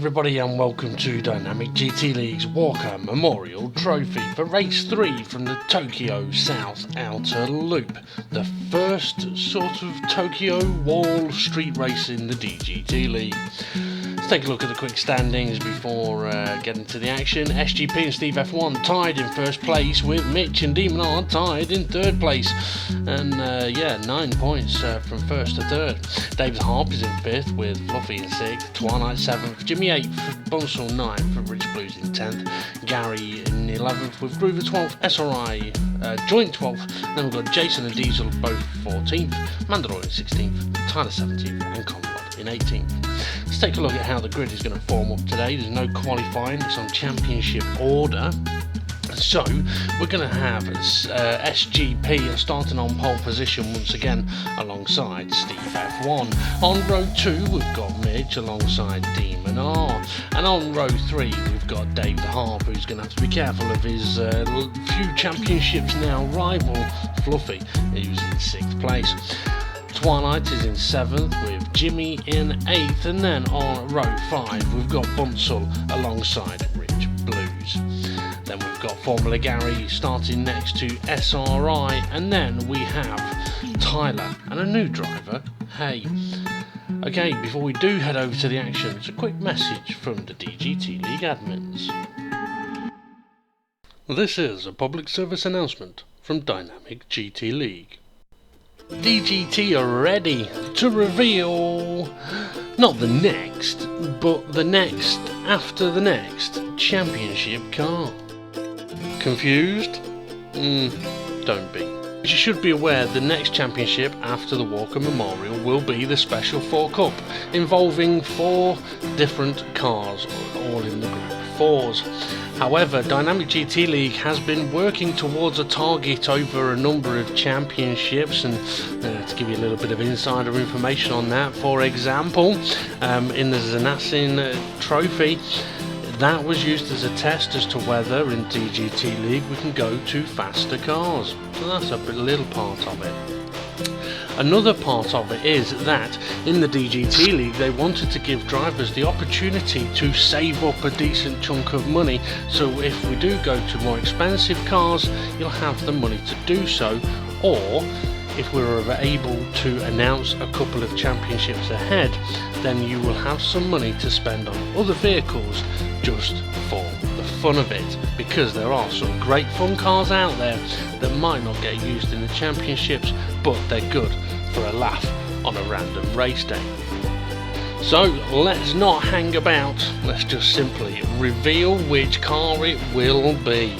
everybody and welcome to Dynamic GT League's Walker Memorial Trophy for Race 3 from the Tokyo South Outer Loop, the first sort of Tokyo wall street race in the DGT League. Let's take a look at the quick standings before getting to the action. SGP and Steve F1 tied in first place, with Mitch and Demonard tied in third place, and 9 points from first to third. David Harp is in fifth with Fluffy in sixth, Twilight 7th, Jimmy 8th, Bunsell 9th, and Rich Blues in 10th, Gary in 11th with Groover 12th, SRI joint 12th, then we've got Jason and Diesel both 14th, Mandalorian 16th, Tyler 17th, and Conrad in 18th. Let's take a look at how the grid is going to form up today. There's no qualifying, it's on championship order. So we're going to have SGP starting on pole position once again alongside Steve F1. On row 2 we've got Mitch alongside Demon R, and on row 3 we've got David Harp, who's going to have to be careful of his few championships now rival Fluffy, who's in 6th place. Twilight is in 7th with Jimmy in 8th, and then on row 5 we've got Bunsell alongside Rich Blues. Then we've got Formula Gary starting next to SRI, and then we have Tyler and a new driver, Hey. Okay, before we do head over to the action, it's a quick message from the DGT League admins. This is a public service announcement from Dynamic GT League. DGT are ready to reveal not the next, but the next after the next championship car. Confused? Don't be. You should be aware the next championship after the Walker Memorial will be the Special 4 Cup, involving 4 different cars, all in the Group 4s. However, Dynamic GT League has been working towards a target over a number of championships, and to give you a little bit of insider information on that, for example, in the Zanassin Trophy, that was used as a test as to whether in DGT League we can go to faster cars. So that's a little part of it. Another part of it is that in the DGT League they wanted to give drivers the opportunity to save up a decent chunk of money, so if we do go to more expensive cars you'll have the money to do so, or if we were able to announce a couple of championships ahead, then you will have some money to spend on other vehicles just for the fun of it, because there are some great fun cars out there that might not get used in the championships, but they're good for a laugh on a random race day. So let's not hang about, let's just simply reveal which car it will be.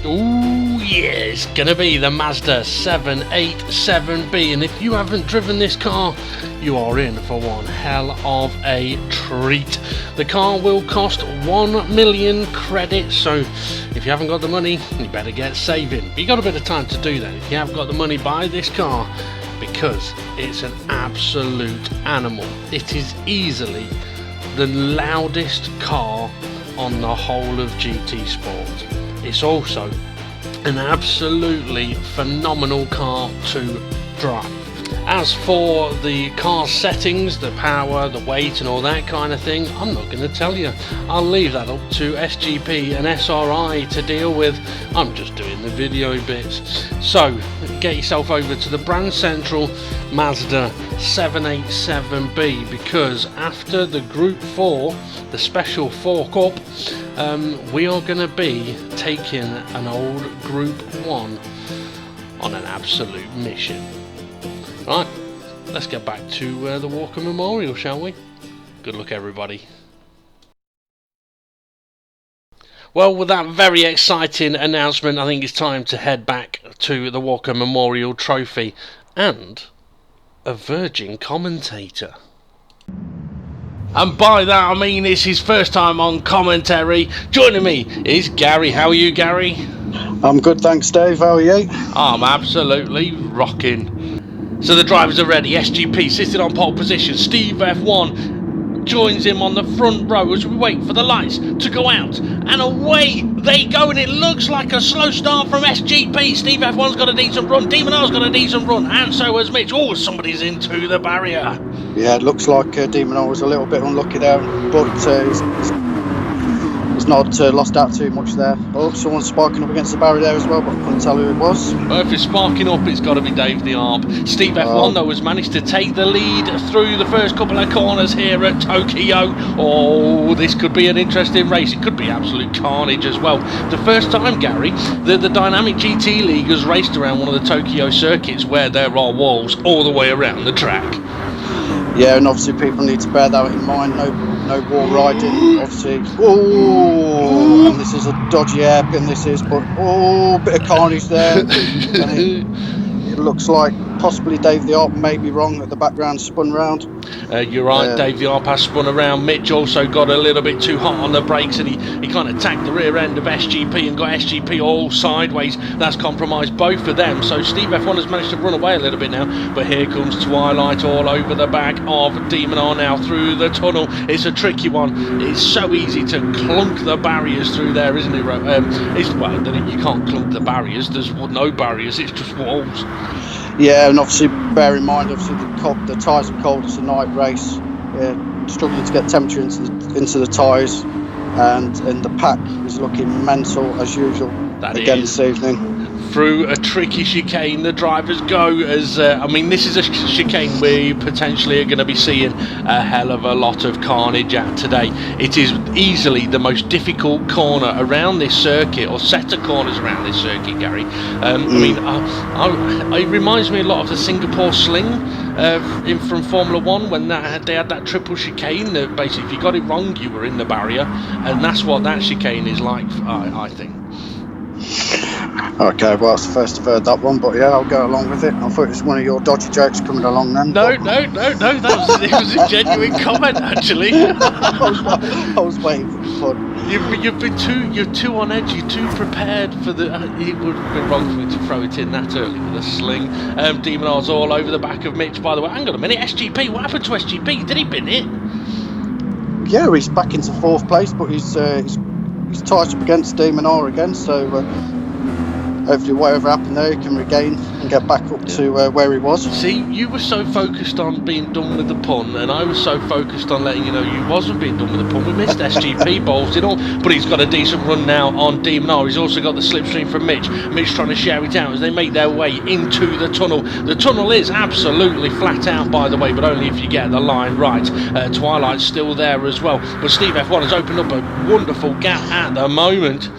Ooh yeah, it's gonna be the Mazda 787B, and if you haven't driven this car, you are in for one hell of a treat. The car will cost 1 million credits, so if you haven't got the money, you better get saving. But you got a bit of time to do that. If you have got the money, buy this car, because it's an absolute animal. It is easily the loudest car on the whole of GT Sport. It's also an absolutely phenomenal car to drive. As for the car's settings, the power, the weight and all that kind of thing, I'm not going to tell you. I'll leave that up to SGP and SRI to deal with. I'm just doing the video bits. So get yourself over to the Brand Central Mazda 787B, because after the Group 4, the Special 4 Cup, we are going to be taking an old Group 1 on an absolute mission. Right, let's get back to the Walker Memorial, shall we? Good luck, everybody. Well, with that very exciting announcement, I think it's time to head back to the Walker Memorial Trophy and a virgin commentator. And by that I mean it's his first time on commentary. Joining me is Gary. How are you, Gary? I'm good, thanks, Dave. How are you? I'm absolutely rocking. So the drivers are ready. SGP sitting on pole position. Steve F1 joins him on the front row as we wait for the lights to go out. And away they go, and it looks like a slow start from SGP. Steve F1's got a decent run, Demon R's got a decent run, and so has Mitch. Oh, somebody's into the barrier. Yeah, it looks like Demon R was a little bit unlucky there, but he's not lost out too much there. Oh, someone's sparking up against the barrier there as well, but I couldn't tell who it was. Well, if it's sparking up, it's got to be Dave the Arp. Steve F1, though, has managed to take the lead through the first couple of corners here at Tokyo. Oh, this could be an interesting race. It could be absolute carnage as well. The first time, Gary, the Dynamic GT League has raced around one of the Tokyo circuits where there are walls all the way around the track. Yeah, and obviously people need to bear that in mind. No wall riding, obviously. Oh, and this is a dodgy hairpin, this is, but bit of carnage there. And it looks like possibly Dave the Arp may be wrong at the background, spun round. You're right, Dave the Arp has spun around. Mitch also got a little bit too hot on the brakes, and he kind of tagged the rear end of SGP and got SGP all sideways. That's compromised both of them, so Steve F1 has managed to run away a little bit now, but here comes Twilight all over the back of Demon R now through the tunnel. It's a tricky one. It's so easy to clunk the barriers through there, isn't it? You can't clunk the barriers. There's no barriers, it's just walls. Yeah, and obviously bear in mind, obviously the tyres are cold. It's a night race, struggling to get temperature into the tyres, and the pack is looking mental as usual again this evening. Through a tricky chicane, the drivers go as this is a chicane we potentially are going to be seeing a hell of a lot of carnage at today. It is easily the most difficult corner around this circuit, or set of corners around this circuit, Gary. It reminds me a lot of the Singapore Sling from Formula 1 when they had that triple chicane that basically if you got it wrong you were in the barrier, and that's what that chicane is like, I think. Okay, well, it's the first I've heard that one, but yeah, I'll go along with it. I thought it was one of your dodgy jokes coming along then. No, it was a genuine comment, actually. I was waiting for the fun. You're too on edge, you're too prepared for the... it would have been wrong for me to throw it in that early with a sling. Demon R's all over the back of Mitch, by the way. Hang on a minute, SGP, what happened to SGP? Did he bin it? Yeah, he's back into 4th place, but he's tied up against Demon R again, so hopefully whatever happened there he can regain and get back up to where he was. See, you were so focused on being done with the pun, and I was so focused on letting you know you wasn't being done with the pun. We missed SGP balls and all, but he's got a decent run now on Demon R. He's also got the slipstream from Mitch trying to share it out as they make their way into the tunnel. The tunnel is absolutely flat out, by the way, but only if you get the line right. Twilight's still there as well, but Steve F1 has opened up a wonderful gap at the moment.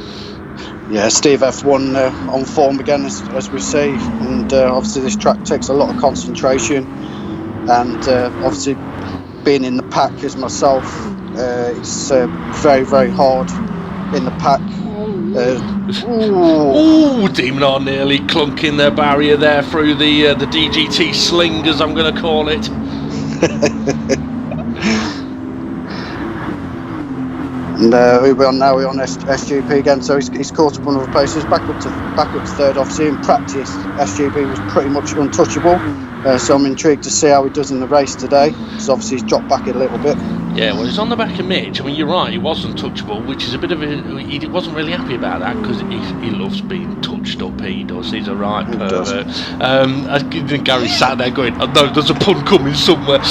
Yeah, Steve F1 on form again, as we see, and obviously this track takes a lot of concentration, and obviously being in the pack as myself, it's very, very hard in the pack. Demon R nearly clunking their barrier there through the DGT sling, as I'm going to call it. And we're on SGP again, so he's caught up on other places, back up to 3rd. Obviously in practice SGP was pretty much untouchable, so I'm intrigued to see how he does in the race today, because obviously he's dropped back a little bit. Yeah, well, he's on the back of Mitch. I mean, you're right, he was untouchable, which is a bit of he wasn't really happy about that, because he loves being touched up, he does, he's a right pervert. I think Gary sat there going, I know there's a pun coming somewhere.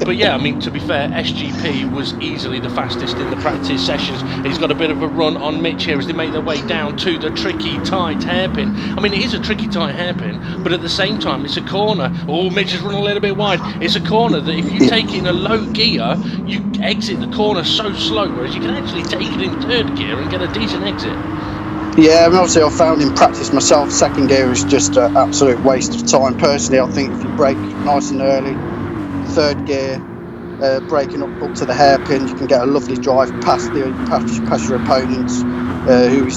But yeah, I mean, to be fair, SGP was easily the fastest in the practice sessions. He's got a bit of a run on Mitch here as they make their way down to the tricky tight hairpin. I mean, it is a tricky tight hairpin, but at the same time it's a corner. Oh, Mitch has run a little bit wide. It's a corner that if you take it in a low gear, you exit the corner so slow, whereas you can actually take it in 3rd gear and get a decent exit. Yeah, I mean, obviously I found in practice myself 2nd gear is just an absolute waste of time. Personally, I think if you brake nice and early, 3rd gear, braking up to the hairpin, you can get a lovely drive past your opponents, who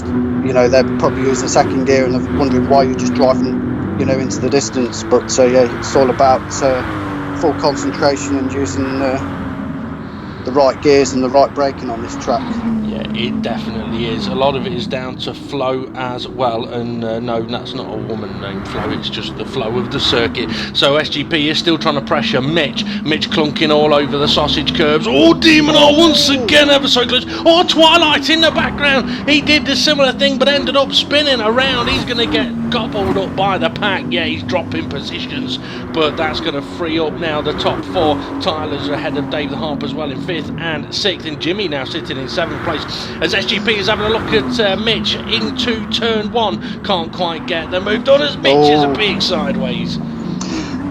they're probably using 2nd gear and they're wondering why you're just driving into the distance. But yeah, it's all about full concentration and using the right gears and the right braking on this track. Yeah, It definitely is. A lot of it is down to flow as well, and no, that's not a woman named Flo, it's just the flow of the circuit. So SGP is still trying to pressure Mitch clunking all over the sausage curbs. Oh, Demon R once again ever so close. Oh, Twilight in the background, he did the similar thing but ended up spinning around. He's going to get gobbled up by the pack. Yeah, he's dropping positions, but that's going to free up now the top 4. Tyler's ahead of David Harp as well in 5th and 6th, and Jimmy now sitting in 7th place as SGP is having a look at Mitch into turn 1. Can't quite get the move done as Mitch is a big sideways.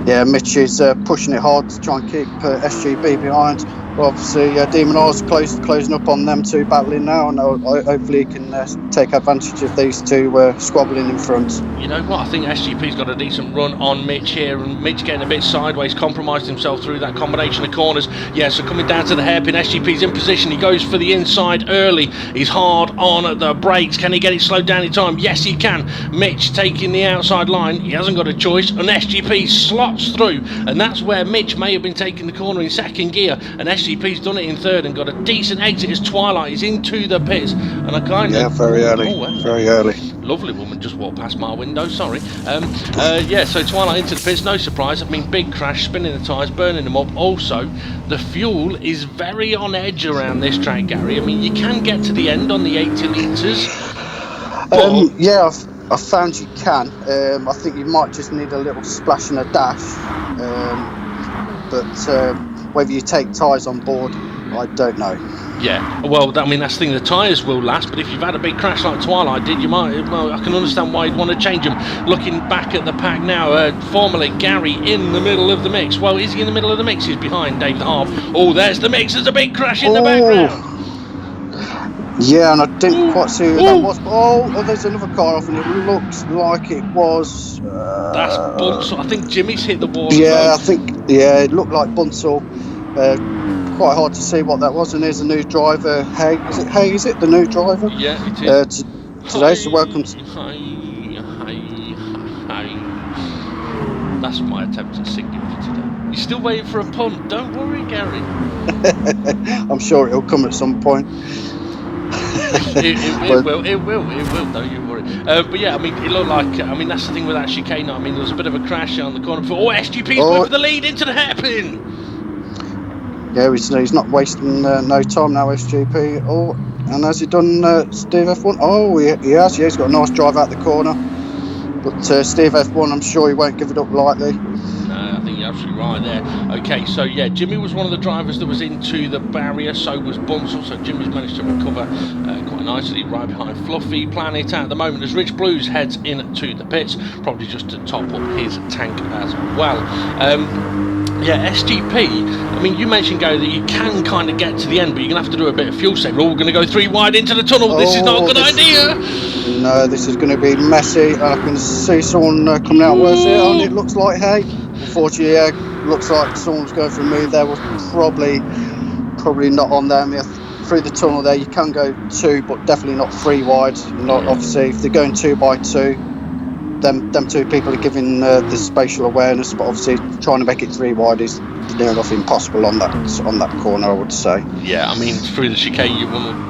Yeah, Mitch is pushing it hard to try and keep SGP behind. But obviously, Demon R's closing up on them two battling now, and hopefully he can take advantage of these two squabbling in front. You know what? I think SGP's got a decent run on Mitch here, and Mitch getting a bit sideways, compromised himself through that combination of corners. Yeah, so coming down to the hairpin, SGP's in position. He goes for the inside early. He's hard on the brakes. Can he get it slowed down in time? Yes, he can. Mitch taking the outside line. He hasn't got a choice, and SGP slots through, and that's where Mitch may have been taking the corner in 2nd gear, and SGP's done it in 3rd and got a decent exit as Twilight is into the pits, and I kind of... Yeah, very early. Very early. Lovely woman just walked past my window, sorry. Yeah, so Twilight into the pits, no surprise. I mean, big crash, spinning the tyres, burning them up. Also, the fuel is very on edge around this track, Gary. I mean, you can get to the end on the 80 litres. Yeah, I found you can. I think you might just need a little splash and a dash. But whether you take tyres on board, I don't know. Yeah, well, I mean, that's the thing, the tyres will last, but if you've had a big crash like Twilight did, you might, well, I can understand why you'd want to change them. Looking back at the pack now, formerly Gary in the middle of the mix. Well, is he in the middle of the mix? He's behind David Harp. Oh, there's the mix, there's a big crash in the background. Yeah, and I didn't quite see who that was. Oh, there's another car off, and it looks like it was... that's Bunsell. I think Jimmy's hit the wall. Yeah, I think, it looked like Bunsell. Quite hard to see what that was, and there's a new driver. Hey, is it the new driver? Yeah, it is. Today, so welcome to... That's my attempt at singing for today. You're still waiting for a pun. Don't worry, Gary. I'm sure it'll come at some point. it will, don't you worry. But yeah, I mean, it looked like, I mean, that's the thing with that chicane. I mean, there was a bit of a crash on the corner before. SGP's going for the lead into the hairpin. Yeah, he's not wasting no time now, SGP. Oh, and has he done Steve F1? Oh, he has. Yeah, he's got a nice drive out the corner. But Steve F1, I'm sure he won't give it up lightly. No, I think you're absolutely right there. Okay, so yeah, Jimmy was one of the drivers that was into the barrier, so was Bunsell, so Jimmy's managed to recover quite nicely right behind Fluffy Planet at the moment as Rich Blues heads into the pits, probably just to top up his tank as well. Yeah, SGP, I mean, you mentioned, Gary, that you can kind of get to the end, but you're going to have to do a bit of fuel saving. Oh, we're going to go 3 wide into the tunnel. This is not a good idea. No, this is going to be messy. I can see someone coming out worse here, and it looks like, hey, unfortunately, looks like someone's going for a move there. Was probably not on there. I mean, through the tunnel there, you can go 2, but definitely not 3 wide. Not obviously, if they're going 2 by 2. Them two people are giving the spatial awareness, but obviously trying to make it 3 wide is near enough impossible on that corner, I would say. Yeah, I mean, through the chicane,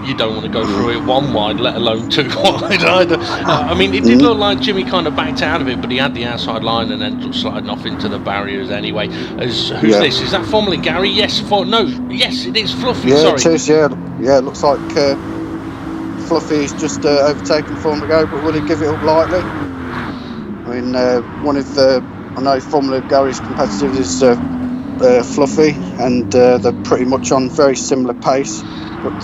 you don't want to go through it 1 wide, let alone 2 wide either. I mean, it did look like Jimmy kind of backed out of it, but he had the outside line and then just sliding off into the barriers anyway. Who's this? Is that formerly Gary? Yes, yes, it is Fluffy. Yeah, sorry. It is. Yeah, it looks like Fluffy's just overtaken former Gary, but will he give it up lightly? I mean, one of I know formerly Gary's competitors is Fluffy, and they're pretty much on very similar pace. But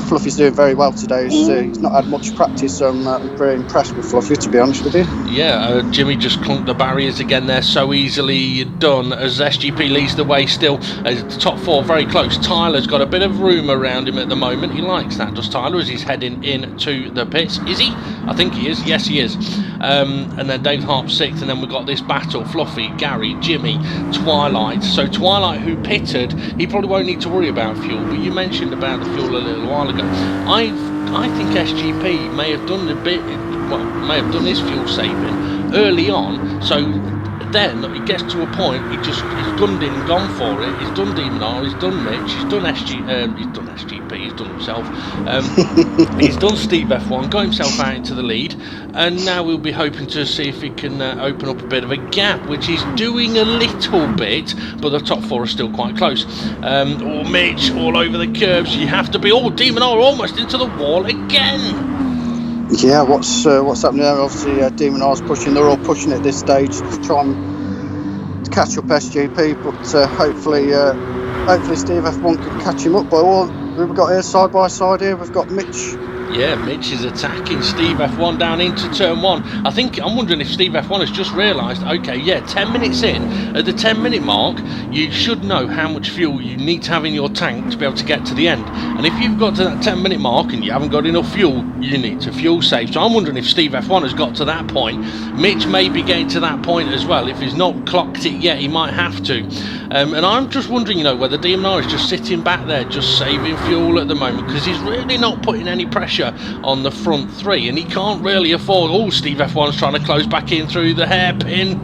Fluffy's doing very well today. He's not had much practice, so I'm very impressed with Fluffy, to be honest with you. Yeah, Jimmy just clunked the barriers again there, so easily done as SGP leads the way still. The top 4 very close. Tyler's got a bit of room around him at the moment. He likes that, does Tyler, as he's heading into the pits. Is he? I think he is. Yes, he is. And then Dave Harp 6th, and then we've got this battle. Fluffy, Gary, Jimmy, Twilight. So Twilight, who pitted, he probably won't need to worry about fuel, but you mentioned about the fuel a little while ago. I think SGP may have done his fuel saving early on, so But then it gets to a point, he's gunned in and gone for it. He's done Demon R, he's done Mitch, he's done SGP, he's done himself. He's done Steve F1, got himself out into the lead, and now we'll be hoping to see if he can open up a bit of a gap, which he's doing a little bit, but the top four are still quite close. Mitch all over the curbs. You have to be. Demon R almost into the wall again. Yeah, what's happening there? Obviously, Demon R's pushing. They're all pushing at this stage to try and catch up SGP, but hopefully Steve F1 can catch him up. By all we've got here side by side here, we've got Mitch. Yeah, Mitch is attacking Steve F1 down into turn 1. I'm wondering if Steve F1 has just realised, okay, yeah, 10 minutes in, at the 10-minute mark, you should know how much fuel you need to have in your tank to be able to get to the end. And if you've got to that 10-minute mark and you haven't got enough fuel, you need to fuel save. So I'm wondering if Steve F1 has got to that point. Mitch may be getting to that point as well. If he's not clocked it yet, he might have to. And I'm just wondering, whether Demon R is just sitting back there, just saving fuel at the moment, because he's really not putting any pressure on the front three, and he can't really afford. Steve F1's trying to close back in through the hairpin.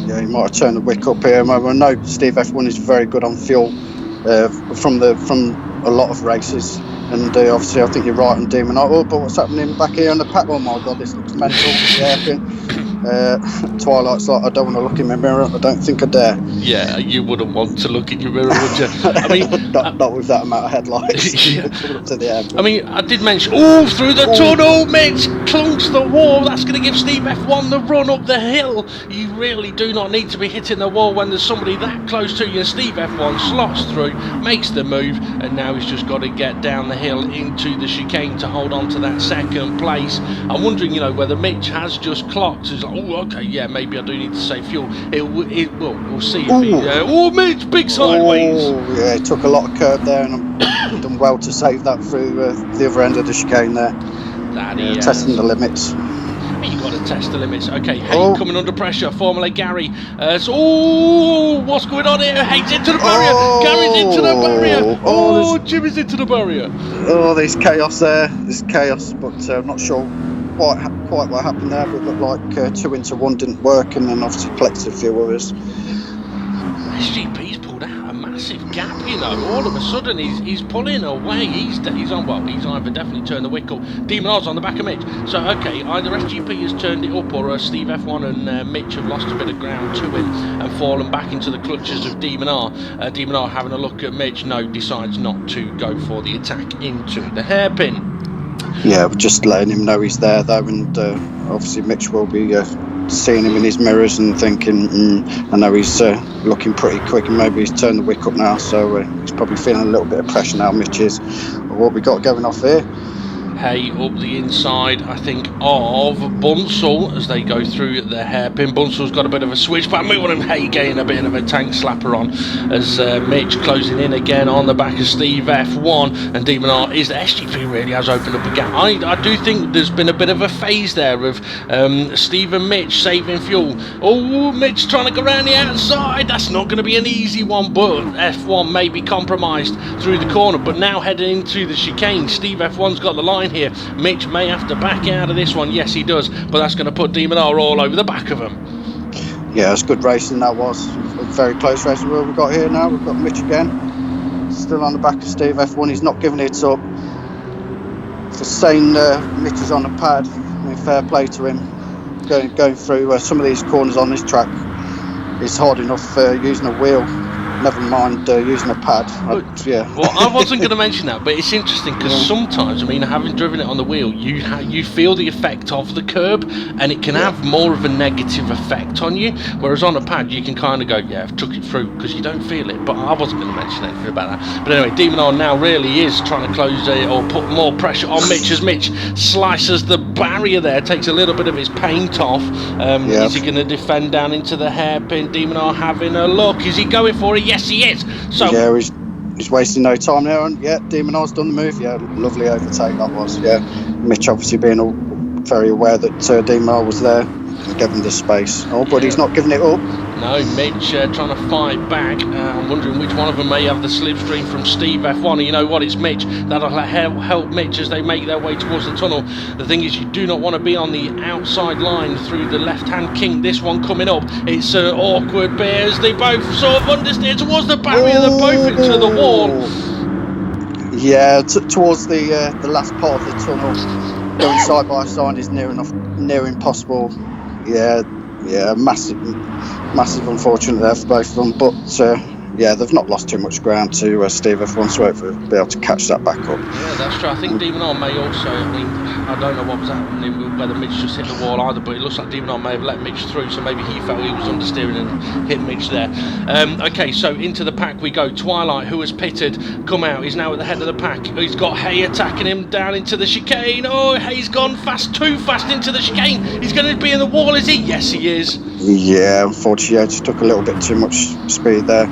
Yeah, he might have turned the wick up here. I know Steve F1 is very good on fuel from a lot of races, and obviously I think you're right on Demon R. But what's happening back here on the pack? Oh my god, this looks mental. The hairpin. Twilight's like, I don't want to look in my mirror. I don't think I dare. Yeah, you wouldn't want to look in your mirror, would you? I mean, not with that amount of headlights. Yeah. Coming up to the hairpin. I mean, I did mention, through the tunnel, Mitch clunks the wall. That's going to give Steve F1 the run up the hill. You really do not need to be hitting the wall when there's somebody that close to you. Steve F1 slots through, makes the move, and now he's just got to get down the hill into the chicane to hold on to that second place. I'm wondering, whether Mitch has just clocked. He's like, okay, yeah, maybe I do need to save fuel. We'll see if he... Mitch, big sideways. Yeah, he took a lot of curb there, and I'm done well to save that through the other end of the chicane there. Testing the limits. You've got to test the limits. Okay, Hay coming under pressure. Formula Gary. What's going on here? Hay's into the barrier. Gary's into the barrier. Jimmy's into the barrier. There's chaos there. There's chaos, but I'm not sure quite what happened there. But it looked like 2 into 1 didn't work, and then obviously collected a few others. SGP's pulled out a massive gap, all of a sudden he's pulling away. He's either definitely turned the wick up. Demon R's on the back of Mitch, so okay, either SGP has turned it up, or Steve F1 and Mitch have lost a bit of ground to him and fallen back into the clutches of Demon R. Demon R having a look at Mitch, decides not to go for the attack into the hairpin. Yeah, we're just letting him know he's there though, and obviously Mitch will be seeing him in his mirrors and thinking, I know he's looking pretty quick, and maybe he's turned the wick up now, so he's probably feeling a little bit of pressure now, Mitch is. What we got going off here? Hay up the inside, I think, of Bunsell as they go through the hairpin. Bunsel's got a bit of a switch, but moving him. Hay getting a bit of a tank slapper on as Mitch closing in again on the back of Steve F1, and Demon R is the SGP really has opened up a gap. I do think there's been a bit of a phase there of Steve and Mitch saving fuel. Mitch trying to go around the outside. That's not going to be an easy one, but F1 may be compromised through the corner, but now heading into the chicane. Steve F1's got the line here. Mitch may have to back out of this one. Yes, he does, but that's going to put Demon R all over the back of him. Yeah, it's good racing that was. Very close racing. What we've got here now, we've got Mitch again, still on the back of Steve F1. He's not giving it up. It's saying Mitch is on the pad. I mean, fair play to him. Going through some of these corners on this track is hard enough using a wheel. Never mind using a pad. Well, I wasn't going to mention that, but it's interesting because sometimes, having driven it on the wheel, you feel the effect of the curb, and it can have more of a negative effect on you. Whereas on a pad, you can kind of go, I've took it through, because you don't feel it. But I wasn't going to mention anything about that. But anyway, Demon R now really is trying to close or put more pressure on Mitch as Mitch slices the barrier there, takes a little bit of his paint off. Is he going to defend down into the hairpin? Demon R having a look. Is he going for it? Yes, he is. So yeah, he's wasting no time there, and Demon R's done the move. Lovely overtake that was. Mitch obviously being very aware that Demon R was there and gave him the space. But he's not giving it up. No, Mitch trying to fight back. I'm wondering which one of them may have the slipstream from Steve F1. You know what? It's Mitch. That'll help Mitch as they make their way towards the tunnel. The thing is, you do not want to be on the outside line through the left-hand kink. This one coming up. It's an awkward bit as they both sort of understeer towards the barrier. They're both into the wall. Yeah, towards the last part of the tunnel, going side by side is near impossible. Yeah, massive unfortunate there for both of them. But yeah, they've not lost too much ground to Steve F1, so hopefully they'll be able to catch that back up. Yeah, that's true. I think Demon R may also, I don't know what was happening, whether Mitch just hit the wall either, but it looks like Demon R may have let Mitch through, so maybe he felt he was understeering and hit Mitch there. Okay, so into the pack we go. Twilight, who has pitted, come out. He's now at the head of the pack. He's got Hay attacking him down into the chicane. Oh, Hay's gone too fast into the chicane. He's going to be in the wall, is he? Yes, he is. Yeah, unfortunately, I just took a little bit too much speed there.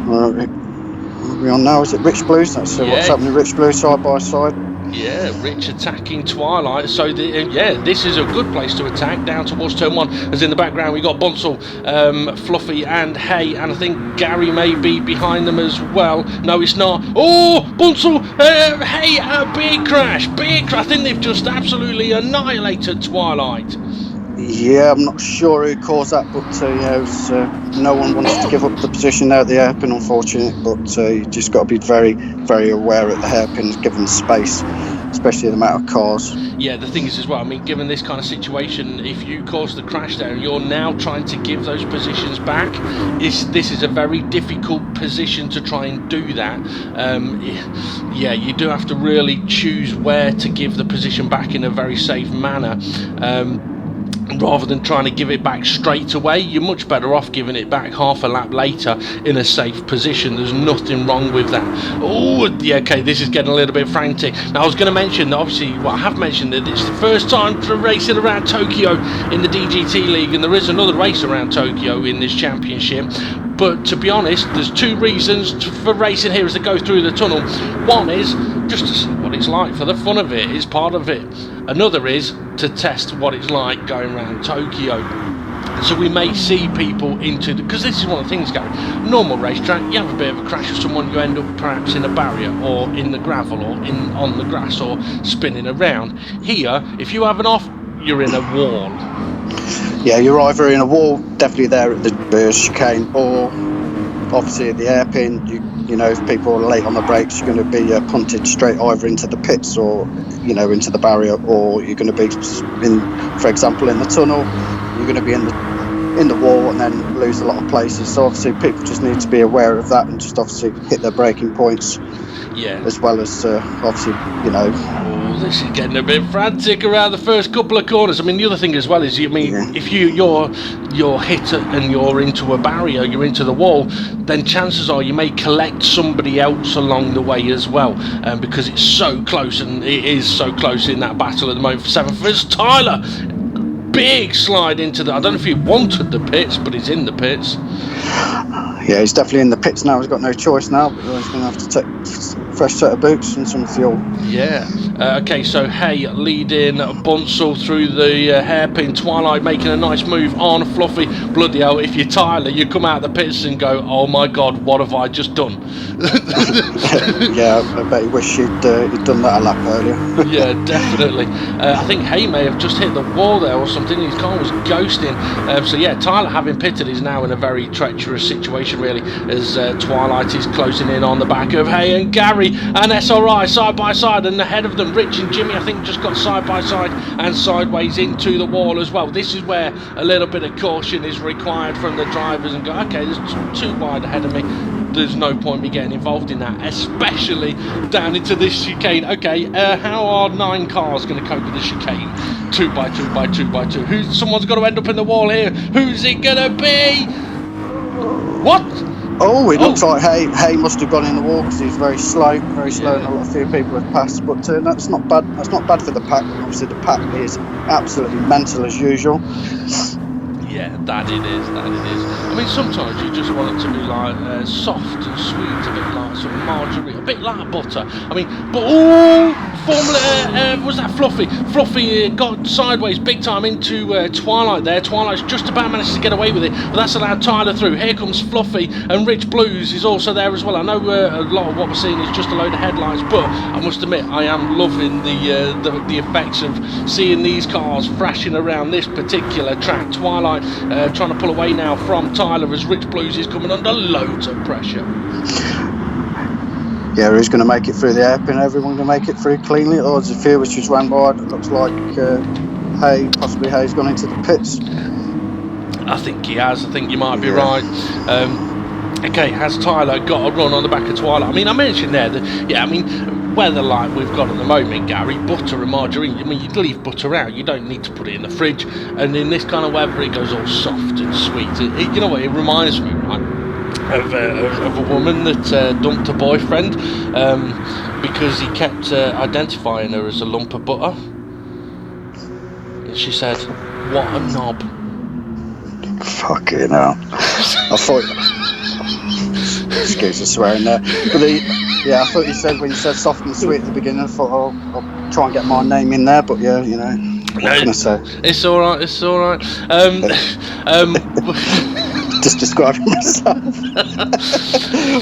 We on now, is it Rich Blues? Let's see what's happening. Rich Blues side by side. Yeah, Rich attacking Twilight. So this is a good place to attack down towards turn 1. As in the background we got Bunsell, Fluffy and Hay, and I think Gary may be behind them as well. No, it's not. Oh, Bunsell, Hay, big crash. I think they've just absolutely annihilated Twilight. Yeah, I'm not sure who caused that, but no one wanted to give up the position there at the hairpin, unfortunately. But you just got to be very, very aware at the hairpins, given space, especially the amount of cars. Yeah, the thing is as well, I mean, given this kind of situation, if you cause the crash there and you're now trying to give those positions back, this is a very difficult position to try and do that. Yeah, you do have to really choose where to give the position back in a very safe manner. Rather than trying to give it back straight away, you're much better off giving it back half a lap later in a safe position. There's nothing wrong with that. Oh, yeah, okay, this is getting a little bit frantic. Now, I was going to mention that, obviously, I have mentioned that it's the first time for racing around Tokyo in the DGT League, and there is another race around Tokyo in this championship. But to be honest, there's two reasons for racing here as they go through the tunnel. One is just to see what it's like for the fun of it, is part of it. Another is to test what it's like going around Tokyo. So we may see people because this is one of the things, Gary, normal racetrack, you have a bit of a crash with someone, you end up perhaps in a barrier or in the gravel or on the grass or spinning around. Here, if you have an off, you're in a wall. Yeah, you're either in a wall, definitely there at the chicane, or obviously at the hairpin. You know, if people are late on the brakes, you're going to be punted straight either into the pits or, into the barrier, or you're going to be for example, in the tunnel. You're going to be in the wall and then lose a lot of places. So obviously people just need to be aware of that and just obviously hit their braking points. Yeah. As well as obviously, Oh, this is getting a bit frantic around the first couple of corners. I mean, the other thing as well is, if you're hit and you're into a barrier, you're into the wall, then chances are you may collect somebody else along the way as well, because it's so close, and it is so close in that battle at the moment for 7th. There's Tyler. Big slide into I don't know if he wanted the pits, but he's in the pits. Yeah, he's definitely in the pits now. He's got no choice now, but he's going to have to take a fresh set of boots and some fuel. Yeah. Okay, so Hay leading Bunsell through the hairpin. Twilight making a nice move on Fluffy. Bloody hell, if you're Tyler, you come out of the pits and go, oh my God, what have I just done? Yeah, I bet you wish you'd done that a lap earlier. Yeah, definitely. I think Hay may have just hit the wall there or something. His car was ghosting. So yeah, Tyler, having pitted, is now in a very treacherous situation really, as Twilight is closing in on the back of Hay and Gary and SRI side by side, and ahead of them Rich and Jimmy I think just got side by side and sideways into the wall as well. This is where a little bit of caution is required from the drivers and go, okay, there's too wide ahead of me, there's no point me getting involved in that, especially down into this chicane. Okay, how are 9 cars going to cope with the chicane? 2 by 2 by 2 by 2. Someone's got to end up in the wall here. Who's it going to be? What? Oh, it looks like Hay must have gone in the wall because he's very slow, and a few people have passed. But that's not bad. That's not bad for the pack. Obviously, the pack is absolutely mental as usual. Yeah, that it is. I mean, sometimes you just want it to be like soft and sweet, a bit like some margarine, a bit like butter. I mean, but Was that Fluffy? Fluffy got sideways big time into Twilight there. Twilight's just about managed to get away with it, but that's allowed Tyler through. Here comes Fluffy, and Rich Blues is also there as well. I know a lot of what we're seeing is just a load of headlights, but I must admit I am loving the effects of seeing these cars thrashing around this particular track. Twilight trying to pull away now from Tyler as Rich Blues is coming under loads of pressure. Yeah, who's going to make it through the hairpin? Everyone going to make it through cleanly? Or does it feel which was ran wide? It looks like possibly Hay's gone into the pits. I think he has. I think you might be right. Okay, has Tyler got a run on the back of Twilight? I mean, I mentioned there that, weather like we've got at the moment, Gary, butter and margarine, you'd leave butter out, you don't need to put it in the fridge, and in this kind of weather it goes all soft and sweet. You know what, it reminds me, right, of a woman that dumped a boyfriend because he kept identifying her as a lump of butter, and she said, "What a knob." Fucking hell. I thought, excuse the swearing there, but I thought you said, when you said soft and sweet at the beginning, I thought, I'll try and get my name in there, but yeah, what can I say? It's alright. Just describing myself.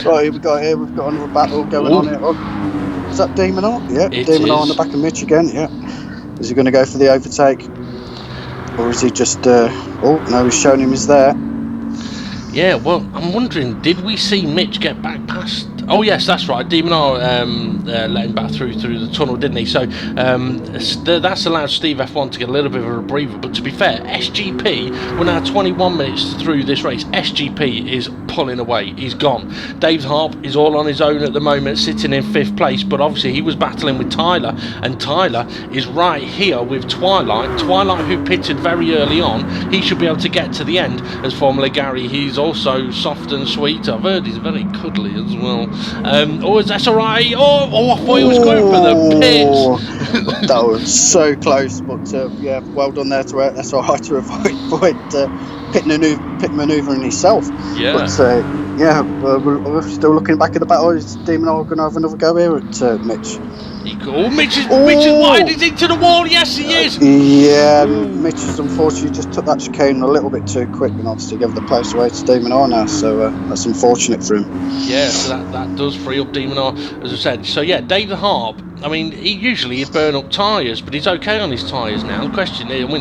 Right, we've got another battle going on here. Oh, is that Demon R? Yeah, Demon R on the back of Mitch again, yeah. Is he going to go for the overtake? Or is he just, no, he's shown him he's there. Yeah, well, I'm wondering, did we see Mitch get back past... Oh, yes, that's right. Demon R let him back through the tunnel, didn't he? So that's allowed Steve F1 to get a little bit of a breather. But to be fair, SGP, we're now 21 minutes through this race. SGP is pulling away. He's gone. Dave Harp is all on his own at the moment, sitting in 5th place. But obviously, he was battling with Tyler. And Tyler is right here with Twilight. Twilight, who pitted very early on. He should be able to get to the end. As Formula Gary, he's also soft and sweet. I've heard he's very cuddly as well. Is that alright? Oh, I thought he was going for the pits. That was so close, but yeah, well done there to SRI to avoid pit manoeuvring himself. Yeah. But we're still looking back at the battle. Is Demon R going to have another go here at Mitch? Mitch is wide, he's into the wall, yes he is! Yeah, Mitch has unfortunately just took that chicane a little bit too quick and obviously gave the place away to Demon R now, so that's unfortunate for him. Yeah, so that does free up Demon R, as I said. So yeah, David Harp, he'd burn up tyres, but he's okay on his tyres now. The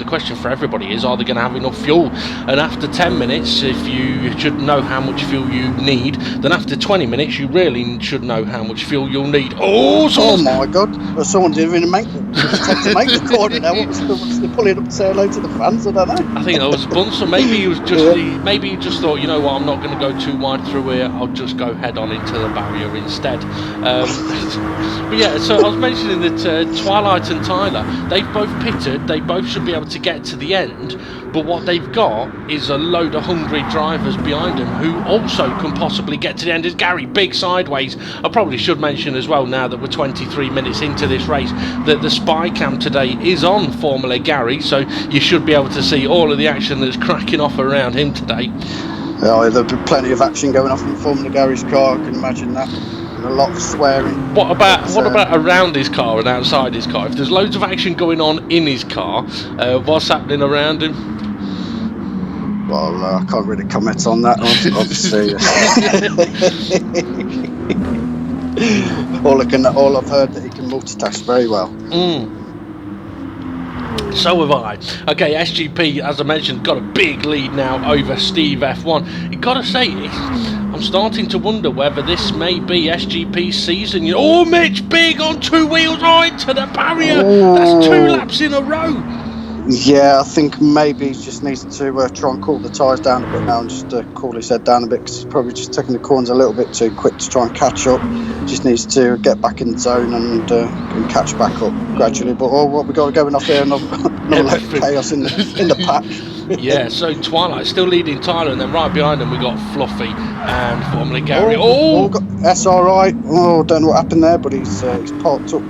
question for everybody is, are they going to have enough fuel? And after 10 minutes, if you should know how much fuel you need, then after 20 minutes, you really should know how much fuel you'll need. Oh my God! Well, someone didn't even make the corner now. What's they pulling up to say hello to the fans? I don't know. I think that was Bunsen. Maybe he was just. Maybe he just thought, you know what, I'm not going to go too wide through here. I'll just go head on into the barrier instead. But yeah, so I was mentioning that Twilight and Tyler, they've both pitted. They both should be able to get to the end. But what they've got is a load of hungry drivers behind them who also can possibly get to the end. As Gary, big sideways. I probably should mention as well, now that we're 23 minutes into this race, that the spy cam today is on Formula Gary, so you should be able to see all of the action that's cracking off around him today. There'll be plenty of action going off in Formula Gary's car, I can imagine that. And a lot of swearing. What about around his car and outside his car? If there's loads of action going on in his car, what's happening around him? Well, I can't really comment on that, obviously. all I've heard that he can multitask very well. So have I. Okay, SGP, as I mentioned, got a big lead now over Steve F1. You gotta say, I'm starting to wonder whether this may be SGP's season. Mitch, big on 2 wheels, right to the barrier. That's 2 laps in a row. Yeah, I think maybe he just needs to try and cool the tyres down a bit now and just cool his head down a bit, because he's probably just taking the corners a little bit too quick to try and catch up. Just needs to get back in the zone and catch back up gradually. But what we got going off here, another load of chaos in the pack. Yeah, so Twilight still leading Tyler, and then right behind him we got Fluffy and Formula Gary. Got SRI. Don't know what happened there, but he's parked up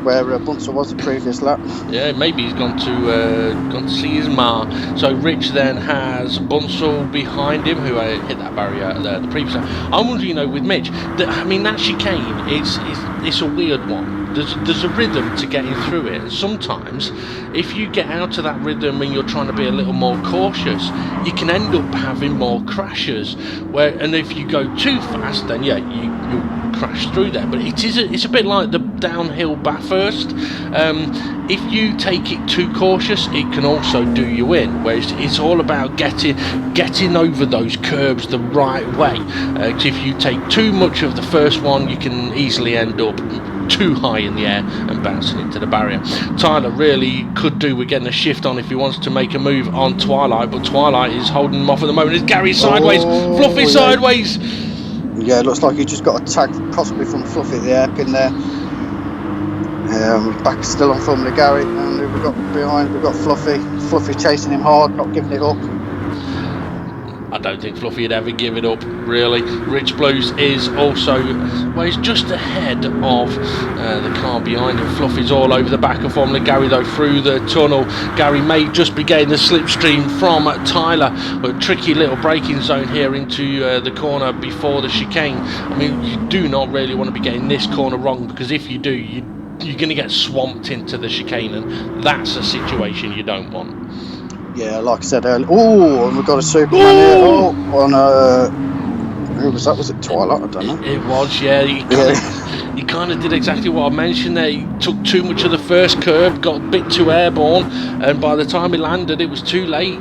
where Bunser was the previous lap. Yeah, maybe he's gone to see his ma. So Rich then has Bunser behind him, who hit that barrier the previous lap. I'm wondering, with Mitch, that chicane, it's a weird one. there's a rhythm to getting through it, and sometimes if you get out of that rhythm and you're trying to be a little more cautious, you can end up having more crashes. And if you go too fast, then yeah, you'll crash through there. But it's a bit like the downhill Bathurst. If you take it too cautious, it can also do you in. Whereas it's all about getting over those curbs the right way. 'Cause if you take too much of the first one, you can easily end up too high in the air and bouncing into the barrier. Tyler really could do with getting a shift on if he wants to make a move on Twilight, but Twilight is holding him off at the moment. It's Gary sideways, Fluffy sideways. Yeah, it looks like he just got a tag possibly from Fluffy at the hairpin there. Back still on Formula Gary, and we've got behind, we've got Fluffy chasing him hard, not giving it up. I don't think Fluffy would ever give it up, really. Rich Blues is also, well, he's just ahead of the car behind him. Fluffy's all over the back of Formula Gary, though, through the tunnel. Gary may just be getting the slipstream from Tyler, but tricky little braking zone here into the corner before the chicane. I mean, you do not really want to be getting this corner wrong, because if you do, you're going to get swamped into the chicane, and that's a situation you don't want. Yeah, like I said earlier. Oh, and we've got a Superman here. Oh, on who was that? Was it Twilight? I don't know. It was, yeah. He kind of did exactly what I mentioned there. He took too much of the first curve, got a bit too airborne, and by the time he landed, it was too late.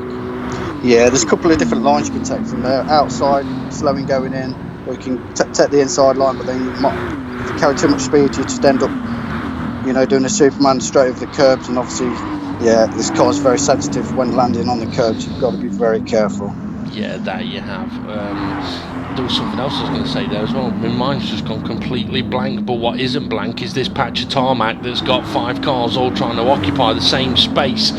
Yeah, there's a couple of different lines you can take from there. Outside, slowing going in, or you can take the inside line, but then you might, if you carry too much speed, you just end up, doing a Superman straight over the curbs, and obviously. Yeah, this car's very sensitive when landing on the curbs. You've got to be very careful. Yeah, that you have. There was something else I was going to say there as well. My mind's just gone completely blank, but what isn't blank is this patch of tarmac that's got 5 cars all trying to occupy the same space.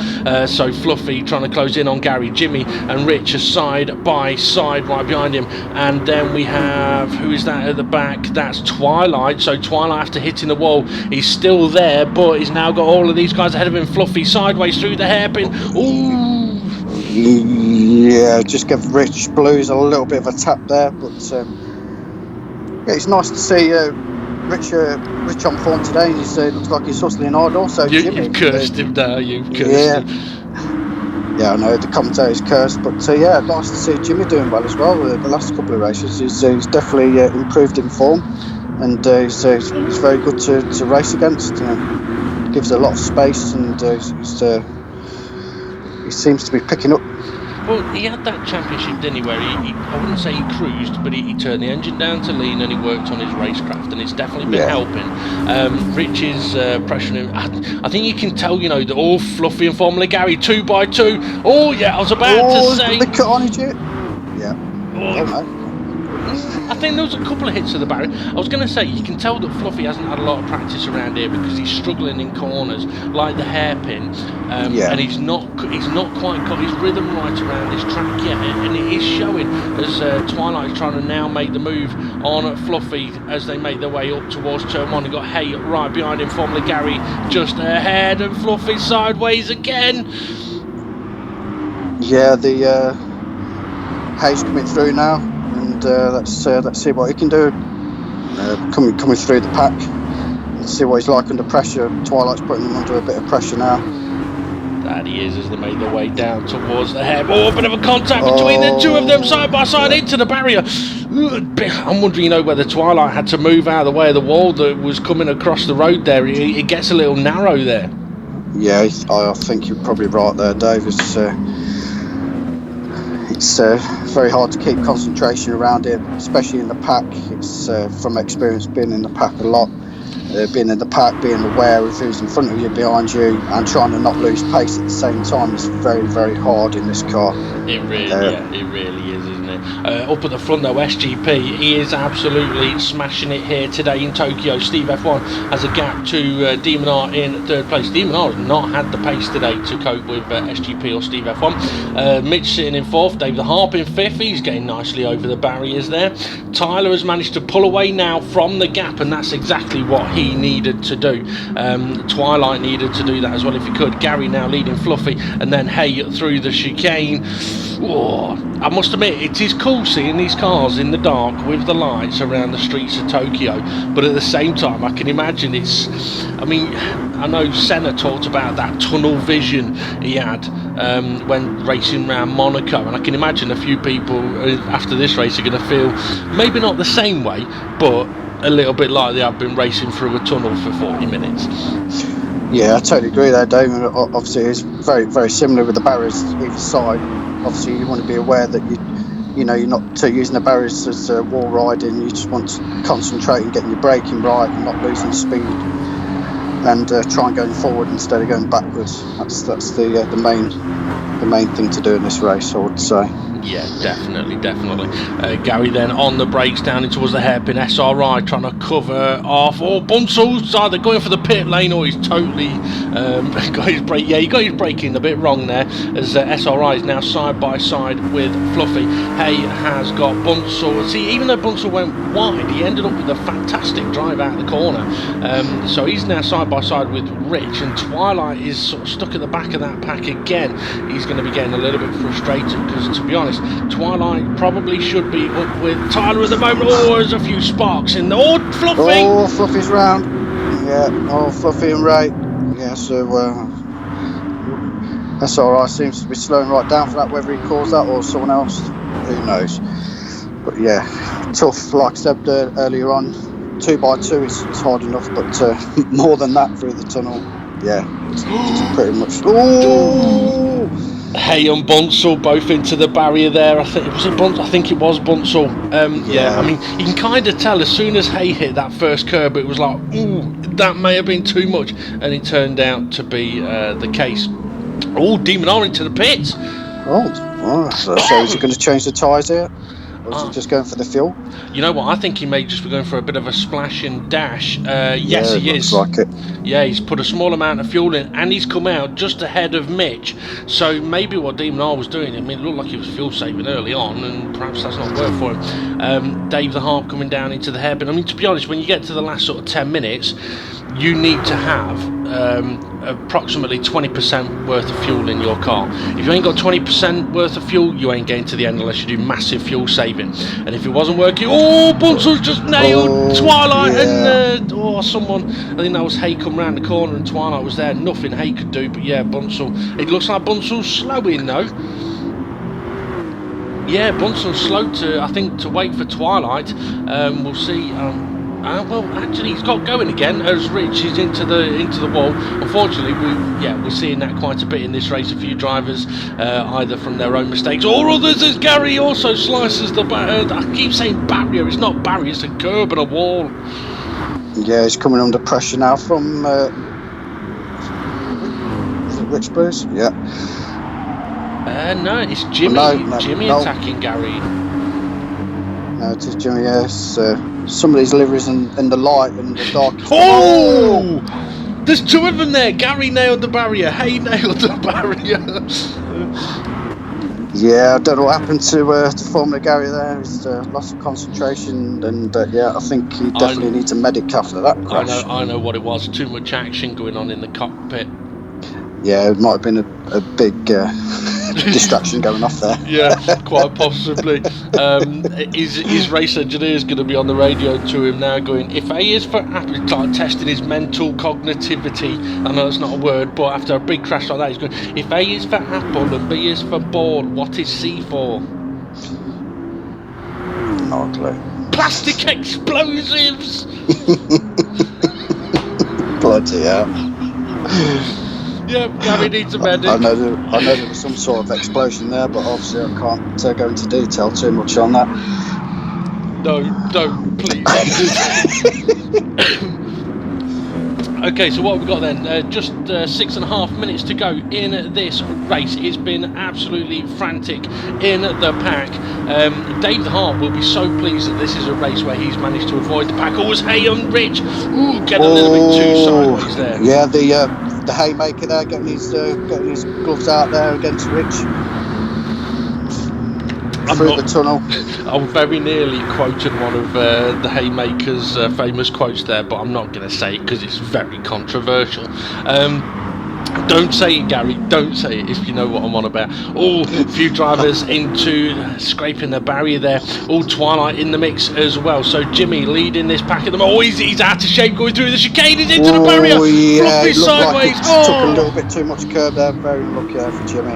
So Fluffy trying to close in on Gary, Jimmy and Rich are side by side right behind him. And then we have, who is that at the back? That's Twilight. So Twilight, after hitting the wall, he's still there, but he's now got all of these guys ahead of him. Fluffy sideways through the hairpin. Ooh! Yeah, just give Rich Blues a little bit of a tap there, but yeah, it's nice to see Rich on form today. He's looks like he's hustling hard. Also, Jimmy, you've cursed him there. You've cursed him. Yeah, I know the commentator's cursed, but yeah, nice to see Jimmy doing well as well. The last couple of races, he's definitely improved in form, and he's very good to race against. Gives a lot of space, and he seems to be picking up. Well, he had that championship, didn't he, where he I wouldn't say he cruised, but he turned the engine down to lean and he worked on his racecraft, and it's definitely been helping. Rich is pressuring him. I think you can tell, that all Fluffy and Formula Gary 2x2. Oh, yeah, I was about to say. The carnage it? Yeah. Oh, I think there was a couple of hits of the barrier. I was going to say, you can tell that Fluffy hasn't had a lot of practice around here because he's struggling in corners like the hairpin, and he's not quite got his rhythm right around this track yet, and it is showing as Twilight's trying to now make the move on Fluffy as they make their way up towards turn 1. You've got Hay right behind him, Formula Gary just ahead, and Fluffy sideways again. Yeah, the Hay's coming through now. And let's see what he can do. Coming through the pack. Let's see what he's like under pressure. Twilight's putting him under a bit of pressure now. That he is, as they make their way down towards the hair. Oh, a bit of a contact between the two of them side by side into the barrier. I'm wondering, whether Twilight had to move out of the way of the wall that was coming across the road there. It gets a little narrow there. Yeah, I think you're probably right there, Dave. It's very hard to keep concentration around it, especially in the pack. It's from experience being in the pack a lot. Being in the pack, being aware of who's in front of you, behind you, and trying to not lose pace at the same time is very, very hard in this car. It really is, isn't it? Up at the front though, SGP, he is absolutely smashing it here today in Tokyo. Steve F1 has a gap to Demon R in 3rd place. Demon R has not had the pace today to cope with SGP or Steve F1. Mitch sitting in 4th, Dave the Harp in 5th. He's getting nicely over the barriers there. Tyler has managed to pull away now from the gap, and that's exactly what he needed to do. Twilight needed to do that as well if he could. Gary now leading Fluffy, and then Hay through the chicane. Oh, I must admit, it is cool seeing these cars in the dark with the lights around the streets of Tokyo, but at the same time I can imagine I know Senna talked about that tunnel vision he had when racing around Monaco, and I can imagine a few people after this race are going to feel maybe not the same way, but a little bit like they have been racing through a tunnel for 40 minutes. Yeah, I totally agree there, Damon. Obviously, it's very, very similar with the barriers either side. Obviously, you want to be aware that you're not using the barriers as wall riding. You just want to concentrate on getting your braking right and not losing speed, and try and going forward instead of going backwards. That's the main thing to do in this race, I would say. Yeah, definitely. Gary then on the brakes down in towards the hairpin. SRI trying to cover off. Bunsel's either going for the pit lane or he's totally got his brake. Yeah, he got his braking a bit wrong there, as SRI is now side by side with Fluffy. Hay has got Bunsel. See, even though Bunsel went wide, he ended up with a fantastic drive out of the corner. So he's now side by side with Rich, and Twilight is sort of stuck at the back of that pack again. He's going to be getting a little bit frustrated because, to be honest, Twilight probably should be up with Tyler at the moment. Oh, there's a few sparks in the... Oh, Fluffy! Oh, Fluffy's round. Yeah, Fluffy and Ray. Yeah, so that's alright. Seems to be slowing right down for that, whether he calls that or someone else. Who knows? But yeah, tough, like I said earlier on. 2x2 is hard enough, but more than that through the tunnel. Yeah, it's pretty much... Oh! Hay and Bunsel both into the barrier there. I think it was Bunsel. Yeah, I mean, you can kind of tell as soon as Hay hit that first curb, it was like, ooh, that may have been too much, and it turned out to be the case. Oh, Demon R into the pits. So is he going to change the tyres here? Or is he just going for the fuel? You know what? I think he may just be going for a bit of a splash and dash. Yes, he is. Looks like it. Yeah, he's put a small amount of fuel in, and he's come out just ahead of Mitch. So maybe what Demon R was doing, it looked like he was fuel saving early on, and perhaps that's not worked for him. Dave the Harp coming down into the hairpin. I mean, to be honest, when you get to the last sort of 10 minutes, you need to have approximately 20% worth of fuel in your car. If you ain't got 20% worth of fuel, you ain't getting to the end unless you do massive fuel saving. And if it wasn't working, Bunsel's just nailed Twilight, yeah. and someone, I think that was Hay come round the corner and Twilight was there. Nothing Hay could do, but yeah, Bunsel. It looks like Bunsel's slowing though. Yeah, Bunsel's slow to wait for Twilight. We'll see. Well, actually, he's got going again as Rich is into the wall. Unfortunately, we're seeing that quite a bit in this race. A few drivers, either from their own mistakes or others, as Gary also slices the I keep saying barrier. It's not barrier. It's a curb and a wall. Yeah, he's coming under pressure now from is it Rich Bruce? Yeah. No, it's Jimmy. Jimmy attacking Gary. No, it is Jimmy. Yes. Some of these liveries in the light and the dark. Oh! There's two of them there. Gary nailed the barrier. Hay nailed the barrier. Yeah, I don't know what happened to Formula Gary there. He's lost of concentration, and I think he definitely needs a medic after that crash. I know what it was. Too much action going on in the cockpit. Yeah, it might have been a big distraction going off there. Yeah, quite possibly. His race engineer is going to be on the radio to him now going, if A is for Apple, it's like testing his mental cognitivity. I know it's not a word, but after a big crash like that, he's going, if A is for apple and B is for ball, what is C for? Not a clue. Plastic explosives! Bloody hell. Yeah, Gary needs a medic. I know there was some sort of explosion there, but obviously I can't go into detail too much on that. No, please. Okay, so what have we got then? Just 6.5 minutes to go in this race. It's been absolutely frantic in the pack. Dave the Harp will be so pleased that this is a race where he's managed to avoid the pack. Always Hay and Rich. Ooh, get a little bit too sideways there. Yeah, the haymaker there, getting his gloves out there against Rich. Through the tunnel. I very nearly quoted one of the Haymaker's famous quotes there, but I'm not going to say it because it's very controversial. Don't say it, Gary. Don't say it if you know what I'm on about. Oh, a few drivers into scraping the barrier there. Oh, Twilight in the mix as well. So Jimmy leading this pack at the moment. Oh, he's out of shape going through the chicane. He's into the barrier. Yeah, Fluffy it looked sideways. like it took a little bit too much curb there. Very unlucky there for Jimmy.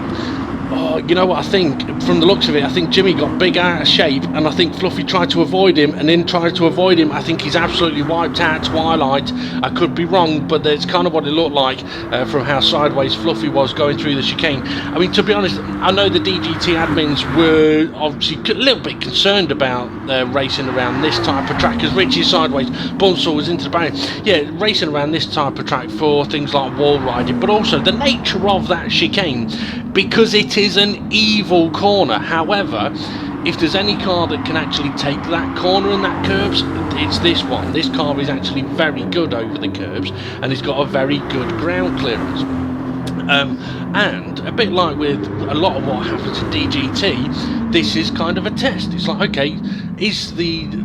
Oh, you know what I think? From the looks of it, I think Jimmy got big out of shape, and I think Fluffy tried to avoid him, and in trying to avoid him, I think he's absolutely wiped out Twilight. I could be wrong, but that's kind of what it looked like from how sideways Fluffy was going through the chicane. I mean, to be honest, I know the DGT admins were obviously a little bit concerned about racing around this type of track, because Richie's sideways, Bunsell was into the barrier. Yeah, racing around this type of track for things like wall riding, but also the nature of that chicane, because it is an evil corner. However, if there's any car that can actually take that corner and that curbs, it's this one. This car is actually very good over the curbs, and it's got a very good ground clearance. And a bit like with a lot of what happens in DGT, this is kind of a test. It's like, okay,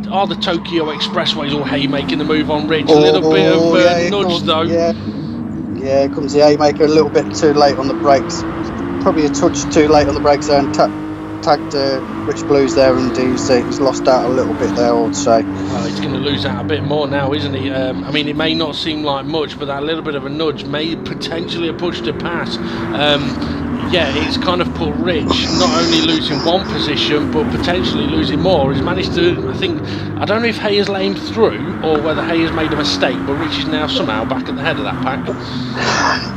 are the Tokyo Expressways or Haymaker the move on Rich? A little bit of nudge though. Yeah, here comes the Haymaker a little bit too late on the brakes. Probably a touch too late on the brakes there, and tagged Rich Blues there, and he's lost out a little bit there, I would say. Well, he's going to lose out a bit more now, isn't he? I mean, it may not seem like much, but that little bit of a nudge may potentially have pushed a pass. Yeah, it's kind of put Rich not only losing one position, but potentially losing more. He's managed to, I don't know if Hay has let him through, or whether Hay has made a mistake, but Rich is now somehow back at the head of that pack.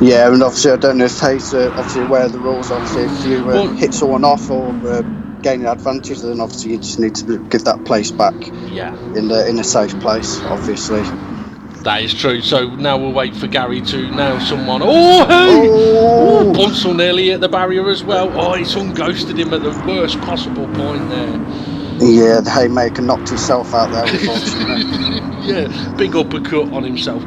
Yeah, and obviously I don't know if Hay's obviously aware of the rules. Obviously, if you hit someone off or gain an advantage, then obviously you just need to give that place back. Yeah. In a safe place, obviously. That is true. So now we'll wait for Gary to nail someone. Oh, hey! Oh, Bunsell nearly at the barrier as well. Oh, he's unghosted him at the worst possible point there. Yeah, the Haymaker knocked himself out there, unfortunately. Yeah, big uppercut on himself.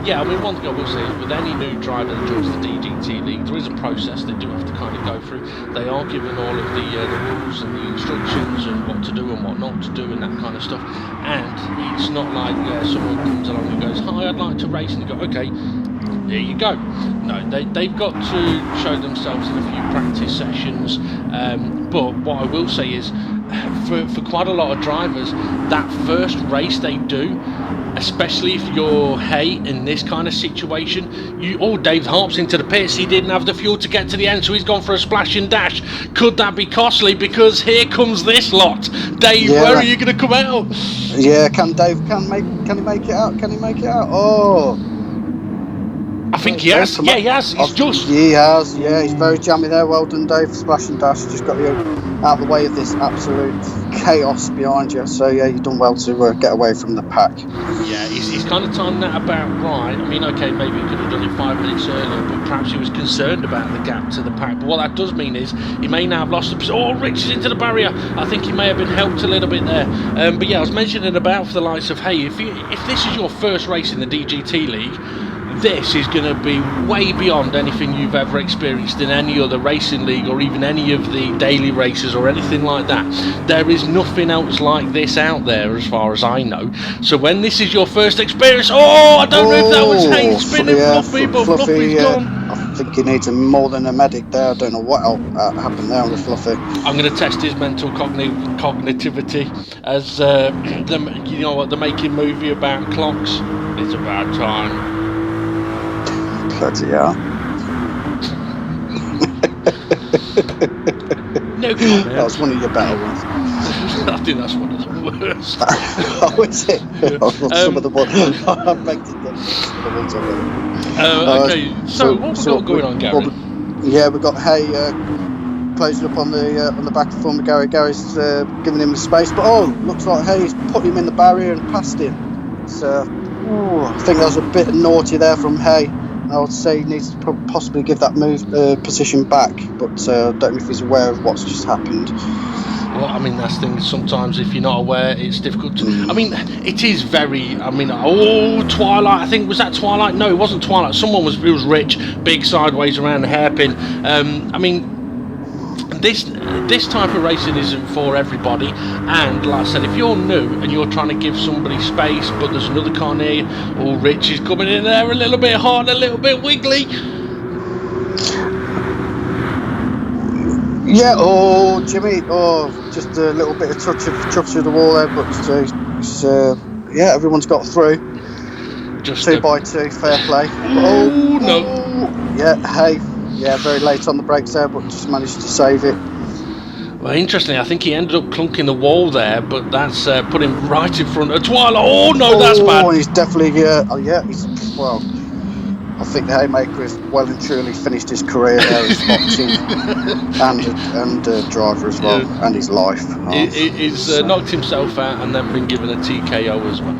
Yeah, I mean, one thing I will say is with any new driver that joins the DGT League, there is a process they do have to kind of go through. They are given all of the rules and the instructions and what to do and what not to do and that kind of stuff. And it's not like someone comes along and goes, "Hi, I'd like to race," and you go, "Okay, there you go." No, they've got to show themselves in a few practice sessions. But what I will say is, for quite a lot of drivers, that first race they do, especially if you're Hay in this kind of situation, Dave Harp's into the pits. He didn't have the fuel to get to the end, so he's gone for a splash and dash. Could that be costly? Because here comes this lot. Dave, where are you going to come out? Yeah, can he make it out? Can he make it out? Oh, I think he has. Yeah, he has. He has. Yeah, he's very jammy there. Well done, Dave. Splash and dash. Just got you out of the way of this absolute chaos behind you. So yeah, you've done well to get away from the pack. Yeah, he's kind of timed that about right. I mean, okay, maybe he could have done it 5 minutes earlier, but perhaps he was concerned about the gap to the pack. But what that does mean is he may now have lost the... Oh, Rich is into the barrier. I think he may have been helped a little bit there. But yeah, I was mentioning about for the likes of Hay, if this is your first race in the DGT League, this is going to be way beyond anything you've ever experienced in any other racing league or even any of the daily races or anything like that. There is nothing else like this out there as far as I know. So when this is your first experience, I don't know if that was Hay spinning Fluffy, but Fluffy's gone. I think he needs more than a medic there. I don't know what else happened there with Fluffy. I'm going to test his mental cognitivity as they're making movie about clocks. It's about time. Bloody hell. No comment. That was one of your better ones. I think that's one of the worst. Oh, is it? Some of the ones. I begged to get some of the ones I okay, so what we got going on, Gary? We've got Hay closing up on the back of former Gary. Gary's giving him the space, but looks like Hay's put him in the barrier and passed him. So I think that was a bit naughty there from Hay. I would say he needs to possibly give that position back, but I don't know if he's aware of what's just happened. Well, I mean, that's the thing. Sometimes if you're not aware, it's difficult to... I mean, it is very... I mean, Twilight. I think, was that Twilight? No, it wasn't Twilight. It was Rich, big sideways around the hairpin. I mean, this type of racing isn't for everybody, and like I said, if you're new and you're trying to give somebody space but there's another car near you, Rich is coming in there a little bit hard, a little bit wiggly. Yeah, oh, Jimmy, just a little bit of touch of the wall there, but yeah, everyone's got through. Just 2x2, fair play. no. Yeah, hey, yeah, very late on the brakes there, but just managed to save it. Well, interestingly, I think he ended up clunking the wall there, but that's put him right in front of Twilight. Oh no, that's bad. Oh, he's definitely he's well. I think the Haymaker has well and truly finished his career there as boxing and driver as well, and his life. He's knocked himself out and then been given a TKO as well.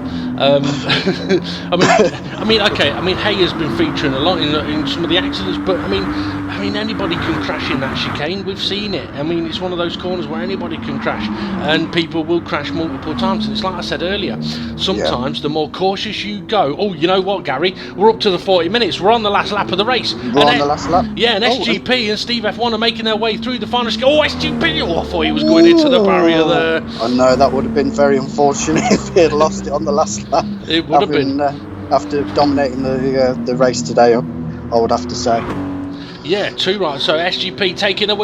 Hay has been featuring a lot in some of the accidents, but I mean, anybody can crash in that chicane. We've seen it. I mean, it's one of those corners where anybody can crash, and people will crash multiple times. And it's like I said earlier. Sometimes the more cautious you go. Oh, you know what, Gary? We're up to the 40 minutes. We're on the last lap of the race. We're on the last lap. Yeah, and SGP and Steve F1 are making their way through the final scale. Oh, SGP! Oh, I thought he was going into the barrier there. I know that would have been very unfortunate if he had lost it on the last lap. It would have been. After dominating the race today, I would have to say. Yeah, too right. So SGP taking a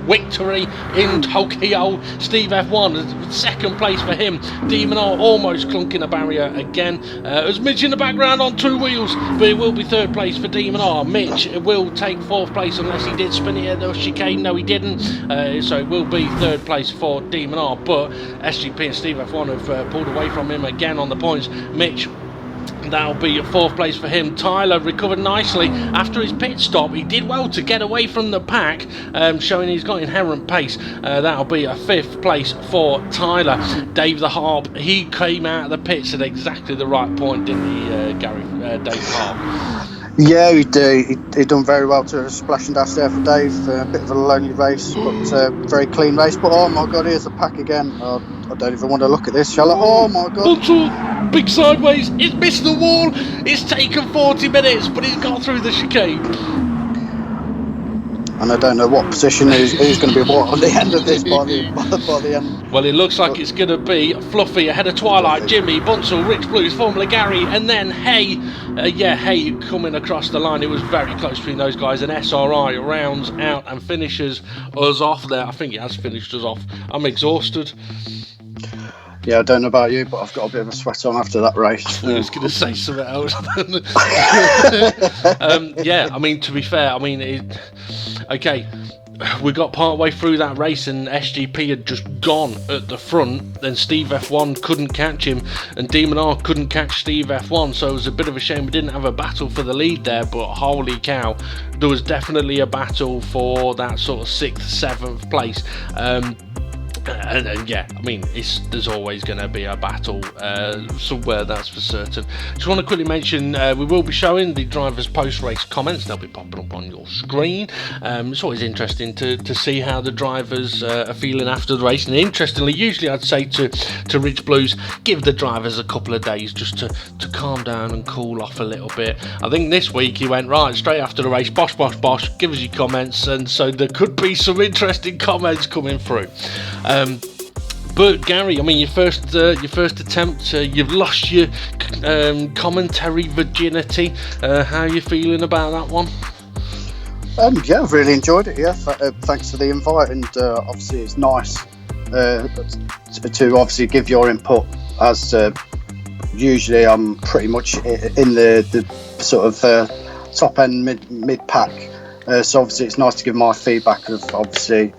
victory in Tokyo. Steve F1, second place for him. Demon R almost clunking a barrier again. There's Mitch in the background on 2 wheels, but it will be third place for Demon R. Mitch will take fourth place unless he did spin it at the chicane. No, he didn't. So it will be third place for Demon R. But SGP and Steve F1 have pulled away from him again on the points. Mitch, that'll be fourth place for him. Tyler recovered nicely after his pit stop. He did well to get away from the pack, showing he's got inherent pace. That'll be a fifth place for Tyler. Dave the Harp, he came out of the pits at exactly the right point, didn't he, Gary? Dave the Harp. Yeah, he done very well to splash and dash there for Dave. A bit of a lonely race, but very clean race. But oh my God, here's the pack again. I don't even want to look at this, shall I? Oh my God. Big sideways. It's missed the wall. It's taken 40 minutes, but it's got through the chicane. And I don't know what position who's going to be what on the end of this by the end. Well, it looks like it's going to be Fluffy ahead of Twilight, Jimmy, Bunsell, Rich Blues, Formula Gary, and then Hay. Hay coming across the line. It was very close between those guys, and SRI rounds out and finishes us off there. I think it has finished us off. I'm exhausted. Yeah, I don't know about you, but I've got a bit of a sweat on after that race. I was going to say something else. I mean, to be fair, okay, we got part way through that race and SGP had just gone at the front. Then Steve F1 couldn't catch him and Demon R couldn't catch Steve F1, so it was a bit of a shame we didn't have a battle for the lead there. But holy cow, there was definitely a battle for that sort of 6th, 7th place. And there's always going to be a battle somewhere, that's for certain. Just want to quickly mention we will be showing the drivers' post-race comments. They'll be popping up on your screen. It's always interesting to see how the drivers are feeling after the race. And interestingly, usually I'd say to Rich Blues, give the drivers a couple of days just to calm down and cool off a little bit. I think this week he went right straight after the race, bosh, give us your comments, and so there could be some interesting comments coming through. But Gary, I mean, your first attempt, you've lost your commentary virginity. How are you feeling about that one? Yeah, I've really enjoyed it. Yeah, thanks for the invite, and obviously it's nice to obviously give your input. As usually, I'm pretty much in the sort of top end mid pack, so obviously it's nice to give my feedback of obviously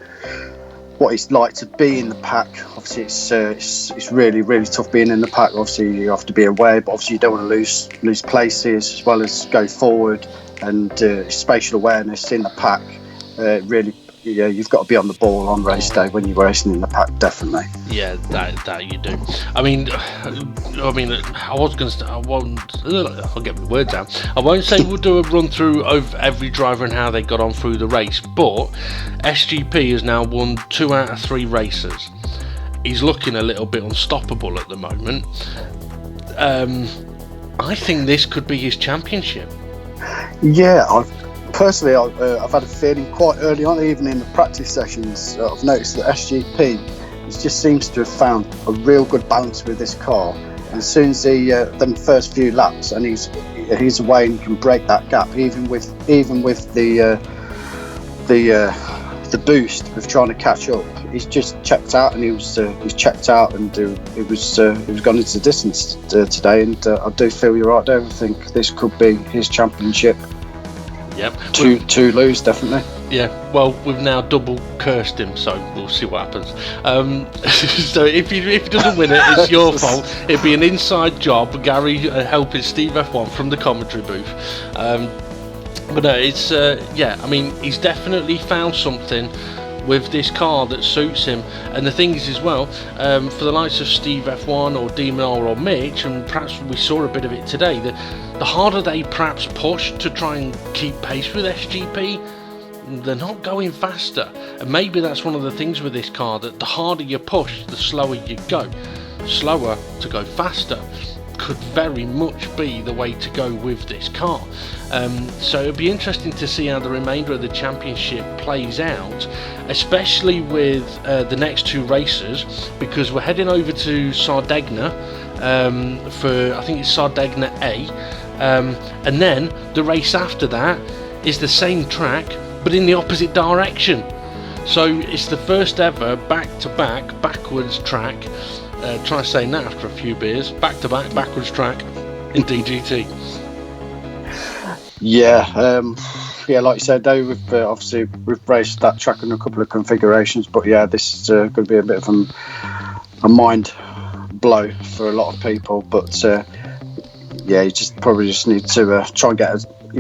what it's like to be in the pack. Obviously it's really, really tough being in the pack. Obviously you have to be away, but obviously you don't want to lose places as well as go forward, and spatial awareness in the pack really, you've got to be on the ball on race day when you're racing in the pack, definitely. Yeah, that you do. I was going to. I'll get my words out. I won't say we'll do a run through of every driver and how they got on through the race, but SGP has now won 2 out of 3 races. He's looking a little bit unstoppable at the moment. I think this could be his championship. Yeah, I've had a feeling quite early on, even in the practice sessions, I've noticed that SGP just seems to have found a real good balance with this car. And as soon as he done the first few laps, and he's away and can break that gap, even with the the boost with trying to catch up, he's just checked out, and he's checked out, and he was gone into the distance today. And I do feel you're right there. I think this could be his championship. Yep. To lose, definitely. Yeah, well, we've now double cursed him, so we'll see what happens. So if he doesn't win it, it's your fault. It'd be an inside job, Gary helping Steve F1 from the commentary booth. But no, it's yeah, I mean, he's definitely found something with this car that suits him. And the thing is as well, for the likes of Steve F1 or Demon or Mitch, and perhaps we saw a bit of it today, the harder they perhaps push to try and keep pace with SGP, they're not going faster. And maybe that's one of the things with this car, that the harder you push, the slower you go. Slower to go faster could very much be the way to go with this car. So it'll be interesting to see how the remainder of the championship plays out, especially with the next two races, because we're heading over to Sardegna for, I think it's Sardegna A, and then the race after that is the same track but in the opposite direction. So it's the first ever back-to-back backwards track. Try saying that after a few beers. Back-to-back backwards track in DGT. Yeah, yeah. Like you said, though, we've raced that track in a couple of configurations, but yeah, this is going to be a bit of a mind blow for a lot of people. But yeah, you probably need to try and get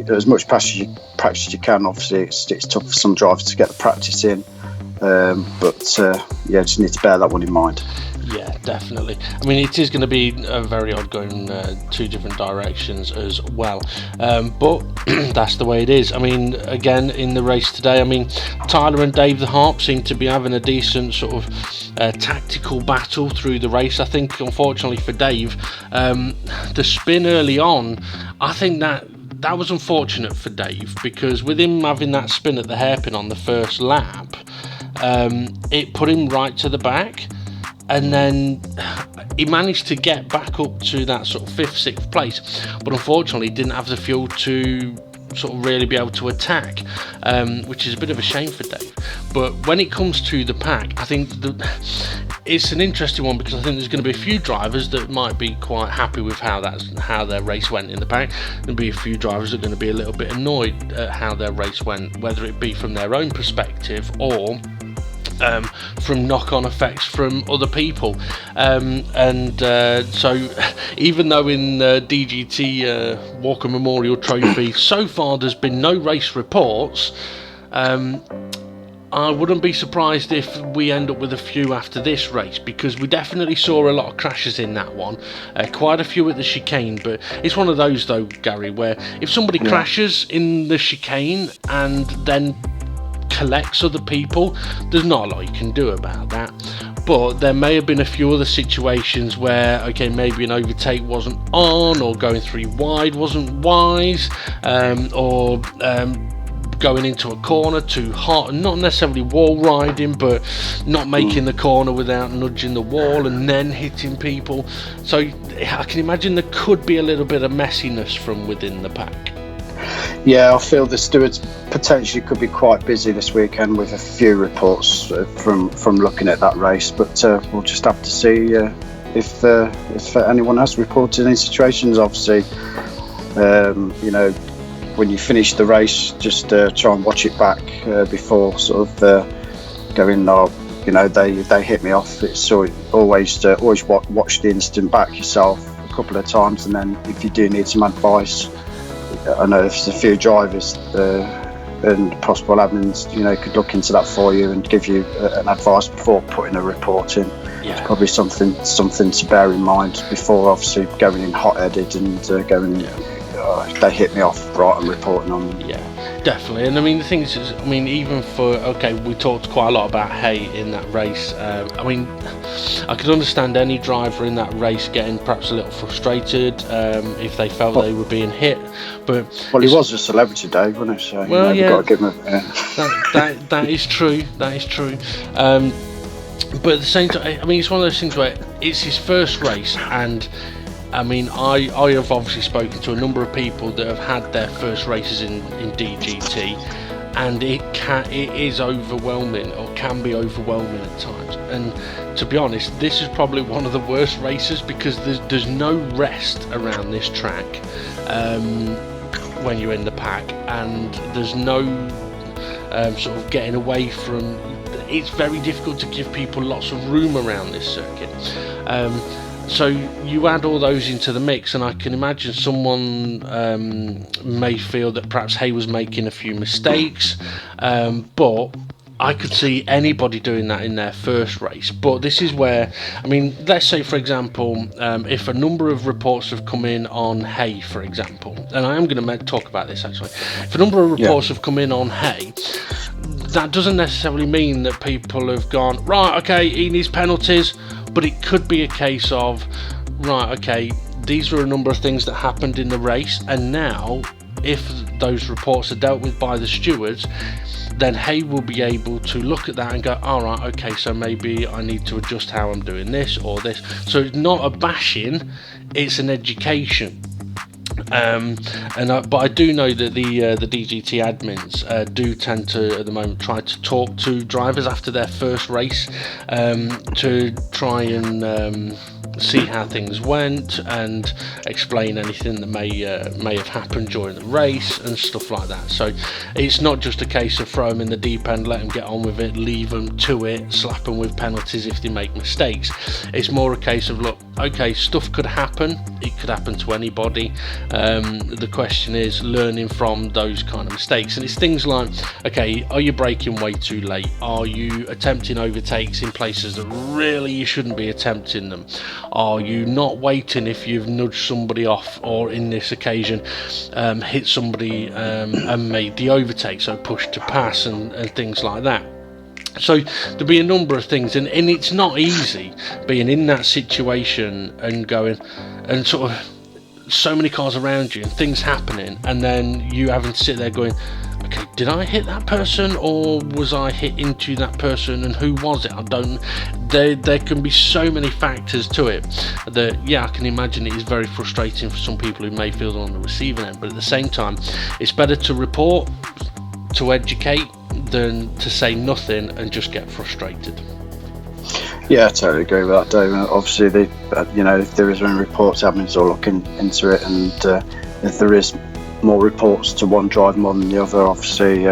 as much practice as you can. Obviously, it's tough for some drivers to get the practice in, but yeah, just need to bear that one in mind. Yeah, definitely. I mean, it is going to be very odd going two different directions as well, but that's the way it is. I mean, again, in the race today, I mean, Tyler and Dave the Harp seem to be having a decent sort of tactical battle through the race. I think, unfortunately for Dave, the spin early on, I think that was unfortunate for Dave, because with him having that spin at the hairpin on the first lap, it put him right to the back. And then he managed to get back up to that sort of 5th, 6th place, but unfortunately didn't have the fuel to sort of really be able to attack, which is a bit of a shame for Dave. But when it comes to the pack, I think it's an interesting one, because I think there's going to be a few drivers that might be quite happy with how their race went in the pack. There'll be a few drivers that are going to be a little bit annoyed at how their race went, whether it be from their own perspective or from knock-on effects from other people, so even though in DGT Walker Memorial Trophy so far there's been no race reports, I wouldn't be surprised if we end up with a few after this race, because we definitely saw a lot of crashes in that one, quite a few at the chicane. But it's one of those though, Gary, where if somebody crashes in the chicane and then collects other people, there's not a lot you can do about that. But there may have been a few other situations where, okay, maybe an overtake wasn't on, or going 3 wide wasn't wise, or going into a corner too hot, not necessarily wall riding, but not making the corner without nudging the wall and then hitting people. So I can imagine there could be a little bit of messiness from within the pack. Yeah, I feel the stewards potentially could be quite busy this weekend with a few reports from looking at that race, but we'll just have to see if anyone has reported any situations. Obviously, you know, when you finish the race, just try and watch it back before sort of going, oh, you know, they hit me off. It's always watch the incident back yourself a couple of times, and then if you do need some advice, I know there's a few drivers and possible admins, you know, could look into that for you and give you an advice before putting a report in. Yeah. It's probably something to bear in mind before obviously going in hot-headed and going, they hit me off, right, and reporting on them. Yeah, definitely. And I mean, the thing is, I mean, even for, okay, we talked quite a lot about hay in that race. I mean, I could understand any driver in that race getting perhaps a little frustrated if they felt they were being hit. But well, he was a celebrity, Dave, wasn't he? So, well, you've got to give him that is true. That is true. But at the same time, I mean, it's one of those things where it's his first race, and I mean, I have obviously spoken to a number of people that have had their first races in DGT, and it is overwhelming, or can be overwhelming at times. And to be honest, this is probably one of the worst races, because there's no rest around this track when you're in the pack, and there's no sort of getting away from. It's very difficult to give people lots of room around this circuit. So you add all those into the mix, and I can imagine someone may feel that perhaps Hay was making a few mistakes, but I could see anybody doing that in their first race. But this is where, I mean, let's say, for example, if a number of reports have come in on Hay, for example, and I am going to talk about this actually, if a number of reports have come in on Hay, that doesn't necessarily mean that people have gone, right, okay, he needs penalties, but it could be a case of, right, okay, these are a number of things that happened in the race, and now, if those reports are dealt with by the stewards, then Hay will be able to look at that and go, all right, okay, so maybe I need to adjust how I'm doing this or this. So it's not a bashing, it's an education. But I do know that the DGT admins do tend to, at the moment, try to talk to drivers after their first race to try and see how things went and explain anything that may have happened during the race and stuff like that. So it's not just a case of throw them in the deep end, let them get on with it, leave them to it, slap them with penalties if they make mistakes. It's more a case of, look, okay, stuff could happen, it could happen to anybody. The question is learning from those kind of mistakes, and it's things like, okay, are you braking way too late? Are you attempting overtakes in places that really you shouldn't be attempting them? Are you not waiting if you've nudged somebody off, or in this occasion hit somebody and made the overtake, so push to pass and things like that? So there'll be a number of things, and it's not easy being in that situation and going and sort of so many cars around you and things happening, and then you having to sit there going, okay, did I hit that person, or was I hit into that person, and who was it? I don't. There can be so many factors to it that, yeah, I can imagine it is very frustrating for some people who may feel on the receiving end, but at the same time, it's better to report, to educate, than to say nothing and just get frustrated. Yeah, I totally agree with that, Dave. Obviously, if there is any reports, admins will look into it, and if there is more reports to one driver more than the other, obviously,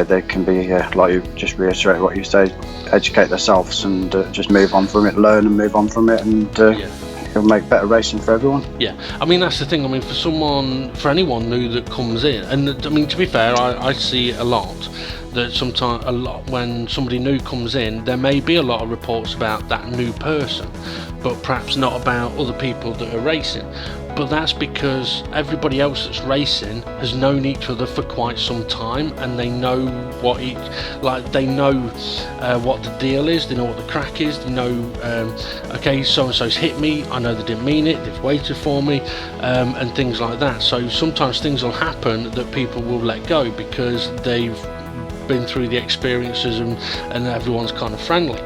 they can be, like you just reiterate what you say, educate themselves and just move on from it, learn and move on from it, and it'll make better racing for everyone. Yeah, I mean, that's the thing. I mean, for anyone new that comes in, and I mean, to be fair, I see it a lot, that sometimes when somebody new comes in, there may be a lot of reports about that new person, but perhaps not about other people that are racing. But that's because everybody else that's racing has known each other for quite some time, and they know what what the deal is, they know what the crack is, they know, okay, so-and-so's hit me, I know they didn't mean it, they've waited for me, and things like that. So sometimes things will happen that people will let go because they've been through the experiences and everyone's kind of friendly.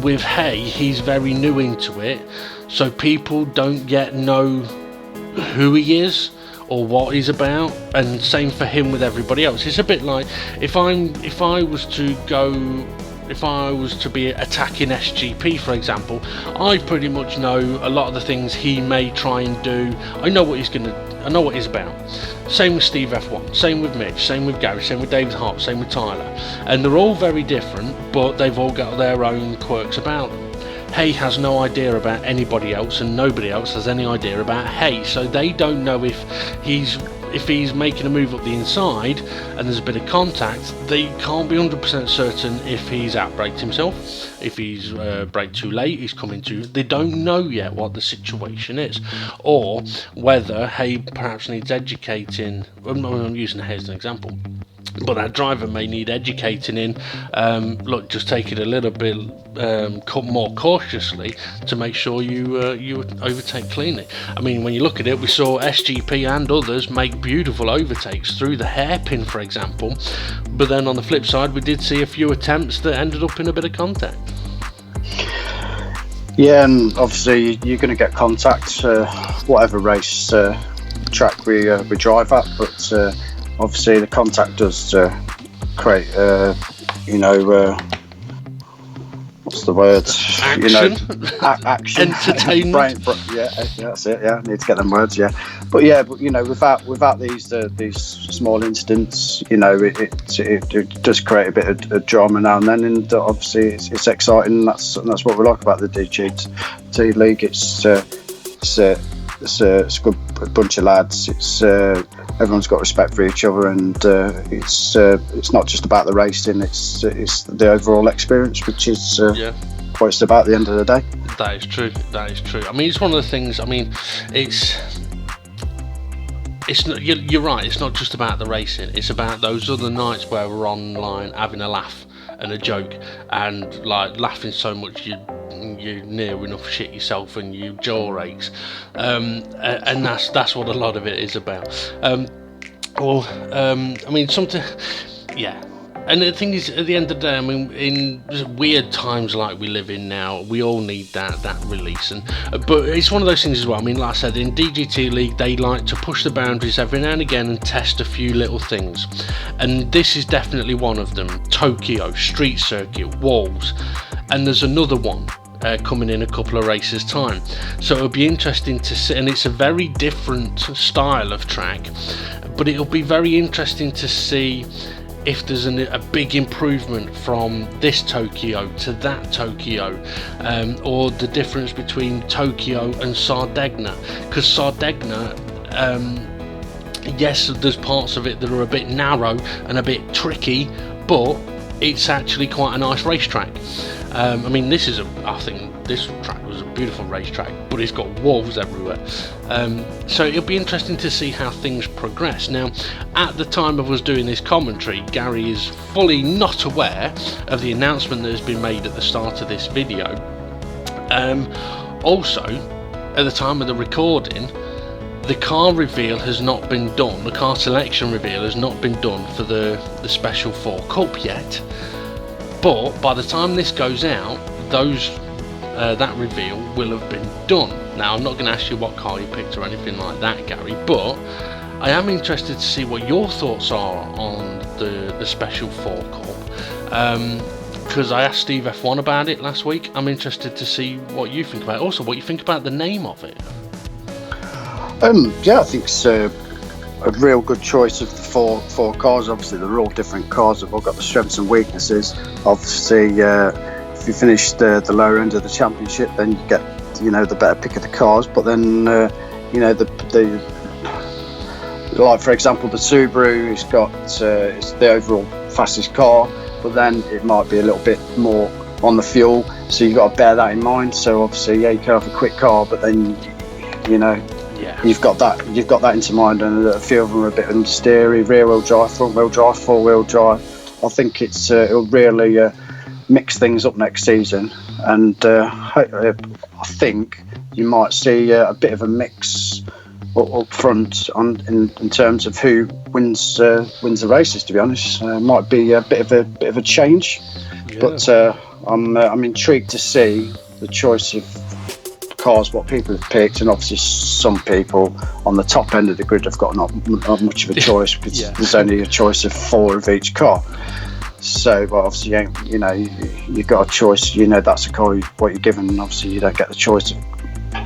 With Hay, he's very new into it, so people don't yet know who he is or what he's about, and same for him with everybody else. It's a bit like if I was to be attacking SGP, for example, I pretty much know a lot of the things he may try and do. I know what he's about. Same with Steve F1, same with Mitch, same with Gary, same with David Hart, same with Tyler, and they're all very different, but they've all got their own quirks about them. Hay has no idea about anybody else, and nobody else has any idea about Hay, so they don't know if he's making a move up the inside and there's a bit of contact. They can't be 100% certain if he's outbraked himself, if he's braked too late, he's coming too. They don't know yet what the situation is, or whether Hay perhaps needs educating. I'm using Hay as an example, but that driver may need educating in. Look, just take it a little bit more cautiously to make sure you overtake cleanly. I mean, when you look at it, we saw SGP and others make beautiful overtakes through the hairpin, for example, but then on the flip side, we did see a few attempts that ended up in a bit of contact. Yeah, and obviously you're going to get contact whatever race track we drive at, but obviously the contact does create, what's the word? Action, Action, entertainment. yeah, that's it. Yeah, I need to get them words. Yeah, but without these small incidents, it does create a bit of drama now and then, and obviously it's exciting. And that's what we like about the DGT League. It's a good bunch of lads. It's everyone's got respect for each other, and it's not just about the racing. It's the overall experience, which is what it's about at the end of the day. That is true. I mean, it's one of the things. I mean, it's not. You're right. It's not just about the racing. It's about those other nights where we're online having a laugh and a joke, and like laughing so much you near enough shit yourself and your jaw aches, and that's what a lot of it is about. I mean, something, yeah. And the thing is, at the end of the day, I mean, in weird times like we live in now, we all need that release. And but it's one of those things as well. I mean, like I said, in DGT League, they like to push the boundaries every now and again and test a few little things. And this is definitely one of them. Tokyo, Street Circuit, Walls, and there's another one coming in a couple of races time, so it'll be interesting to see. And it's a very different style of track, but it'll be very interesting to see if there's a big improvement from this Tokyo to that Tokyo, or the difference between Tokyo and Sardegna, because Sardegna, yes, there's parts of it that are a bit narrow and a bit tricky, but it's actually quite a nice racetrack. I mean, I think this track was a beautiful racetrack, but it's got walls everywhere. So it'll be interesting to see how things progress. Now, at the time of us doing this commentary, Gary is fully not aware of the announcement that has been made at the start of this video. Also, at the time of the recording, the car reveal has not been done. The car selection reveal has not been done for the Special 4 Cup yet. But by the time this goes out, that reveal will have been done. Now, I'm not going to ask you what car you picked or anything like that, Gary, but I am interested to see what your thoughts are on the Special 4 Cup. Because I asked Steve F1 about it last week. I'm interested to see what you think about it. Also, what you think about the name of it. I think it's a real good choice of the four cars. Obviously, they're all different cars. They've all got the strengths and weaknesses. Obviously, if you finish the lower end of the championship, then you get the better pick of the cars. But then the like, for example, the Subaru, it's got it's the overall fastest car, but then it might be a little bit more on the fuel, so you've got to bear that in mind. So obviously, you can have a quick car, but then you've got that into mind, and a few of them are a bit understeery, rear wheel drive, front wheel drive, four wheel drive. I think it'll really mix things up next season, and I think you might see a bit of a mix up front in terms of who wins the races. To be honest, might be a bit of a change, but I'm intrigued to see the choice of cars, what people have picked, and obviously some people on the top end of the grid have got not much of a choice, because there's only a choice of 4 of each car. So, but obviously, you've got a choice. That's a car what you're given, and obviously you don't get the choice of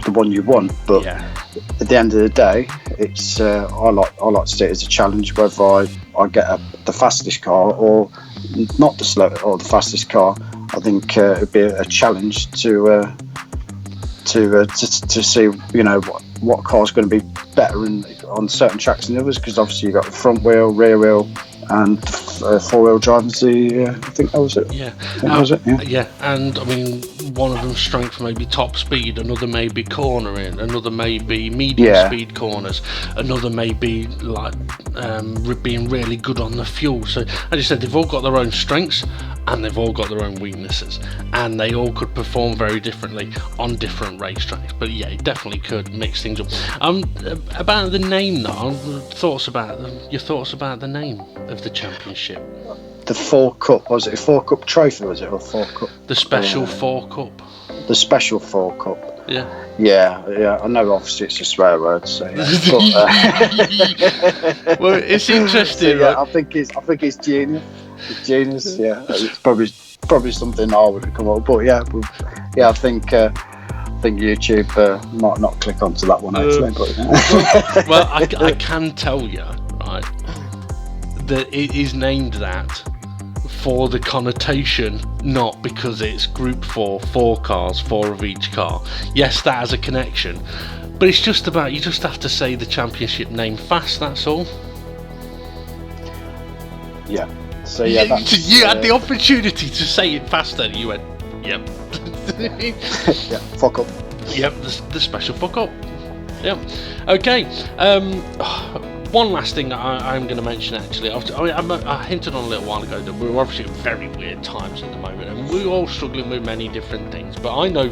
the one you want. But at the end of the day, it's I like to see it as a challenge, whether I get the fastest car or not the slow or the fastest car. I think it'd be a challenge to see what car's going to be better on certain tracks than others, because obviously you've got the front wheel, rear wheel, and 4-wheel drive. I think that was it. And I mean, one of them's strength may be top speed, another may be cornering, another may be medium speed corners, another may be like being really good on the fuel. So as you said, they've all got their own strengths and they've all got their own weaknesses, and they all could perform very differently on different racetracks. But yeah, it definitely could mix things up. About the name though, your thoughts about the name of the championship? The 4 Cup, was it a 4 Cup trophy, was it, or 4 Cup? The Special 4 Cup. The special 4 Cup. Yeah. Yeah. I know obviously it's a swear word, so yeah. But, well, it's interesting. So, yeah, I think it's genius. It's genius. Yeah, it's probably something I would have come up. But yeah, I think YouTube might not click onto that one actually. But well, I can tell you, right, that it is named that for the connotation, not because it's Group 4 cars, 4 of each car. Yes, that has a connection, but it's just about, you just have to say the championship name fast, that's all. Yeah. So yeah, you had the opportunity to say it faster, and you went, yep. Yeah, fuck up. Yep, the special fuck up. Yep. Okay. One last thing I'm going to mention, actually. I hinted on a little while ago that we're obviously at very weird times at the moment, and we're all struggling with many different things. But I know,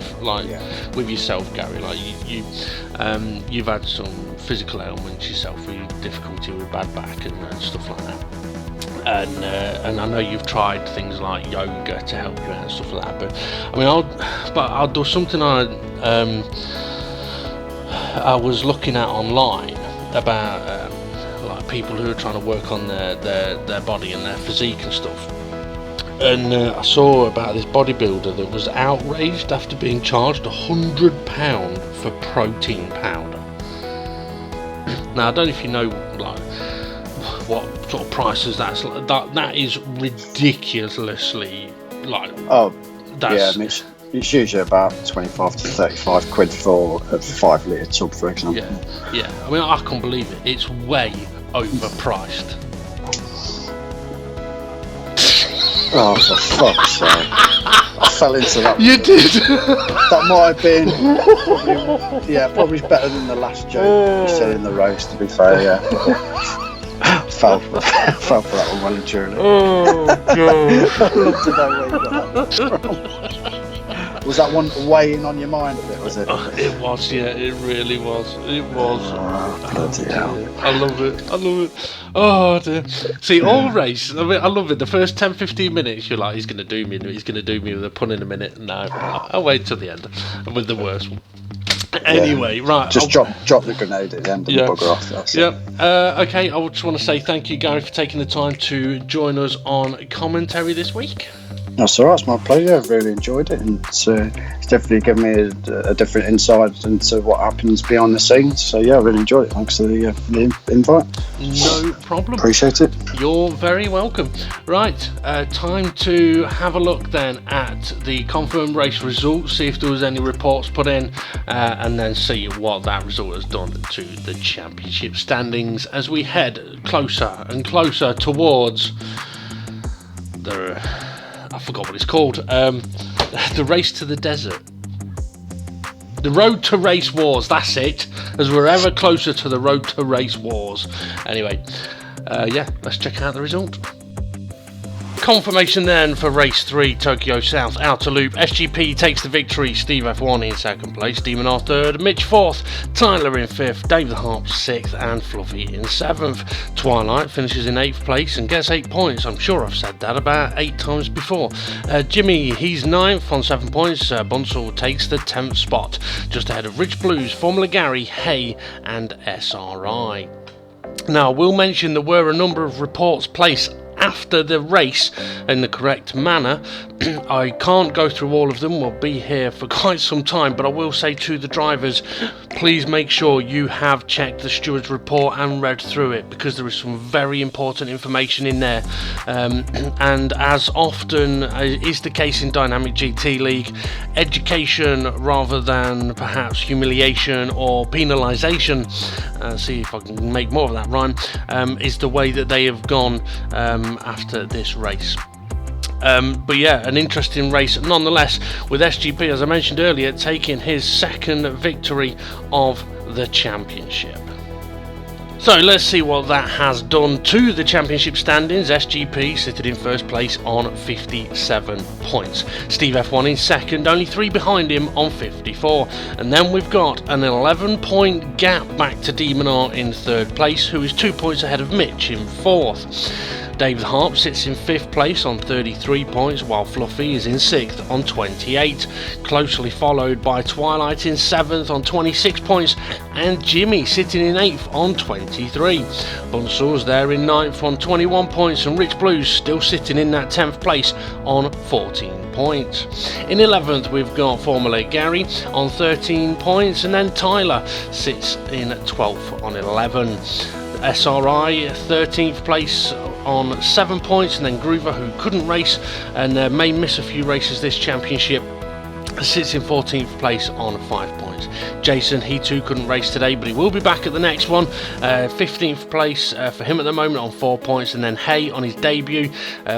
with yourself, Gary, like you've had some physical ailments yourself, with difficulty with bad back and stuff like that. And I know you've tried things like yoga to help you out and stuff like that. But I mean, I'll do something I was looking at online about like people who are trying to work on their body and their physique and stuff. And I saw about this bodybuilder that was outraged after being charged £100 for protein powder. Now I don't know if you know like what sort of prices that is ridiculously like. Oh, yeah, and it's usually about 25 to 35 quid for a 5 litre tub, for example. Yeah. I mean, I can't believe it. It's way overpriced. Oh, for fuck's sake! I fell into that. You did. That might have been probably better than the last joke you said in the roast. To be fair, yeah. Fell for that one well and truly. Oh god! I'd love to know where you got that from. Was that one weighing on your mind a bit? Was it? It was, yeah. It really was. It was. Oh, bloody hell! I love it. Oh dear. See, all race. I mean, I love it. The first 10-15 minutes, you're like, he's going to do me with a pun in a minute. No, I'll wait till the end with the worst one. Anyway, right. Just drop the grenade at the end and bugger off. Okay, I just want to say thank you, Gary, for taking the time to join us on commentary this week. That's all right. It's my pleasure. I've really enjoyed it, and it's definitely given me a different insight into what happens behind the scenes. So yeah, I really enjoyed it. Thanks for the invite. No problem. Appreciate it. You're very welcome. Right, time to have a look then at the confirmed race results, see if there was any reports put in, and then see what that result has done to the championship standings as we head closer and closer towards the... I forgot what it's called. The race to the desert. The road to race wars. That's it. As we're ever closer to the road to race wars. Anyway, let's check out the result. Confirmation then for race 3, Tokyo South Outer Loop. SGP takes the victory. Steve F1 in second place, Demon R third, Mitch fourth, Tyler in fifth, Dave the Harp sixth, and Fluffy in seventh. Twilight finishes in 8th place and gets 8 points. I'm sure I've said that about 8 times before. Jimmy, he's 9th on 7 points. Bunsell takes the 10th spot, just ahead of Rich Blues, Formula Gary, Hay, and SRI. Now, I will mention there were a number of reports placed after the race in the correct manner. I can't go through all of them, we'll be here for quite some time, but I will say to the drivers, please make sure you have checked the steward's report and read through it, because there is some very important information in there, and as often is the case in Dynamic GT League, education rather than perhaps humiliation or penalisation, see if I can make more of that rhyme, is the way that they have gone after this race. But yeah, an interesting race nonetheless, with SGP, as I mentioned earlier, taking his second victory of the championship. So let's see what that has done to the championship standings. SGP sitting in first place on 57 points. Steve F1 in second, only 3 behind him on 54. And then we've got an 11-point gap back to Demon R in third place, who is 2 points ahead of Mitch in fourth. David Harp sits in 5th place on 33 points, while Fluffy is in 6th on 28, closely followed by Twilight in 7th on 26 points, and Jimmy sitting in 8th on 23. Bunsor's there in 9th on 21 points, and Rich Blues still sitting in that 10th place on 14 points. In 11th we've got Formula Gary on 13 points, and then Tyler sits in 12th on 11. SRI 13th place on 7 points, and then Groover, who couldn't race and may miss a few races this championship, sits in 14th place on 5 points. Jason, he too couldn't race today, but he will be back at the next one. 15th place for him at the moment on 4 points, and then Hay on his debut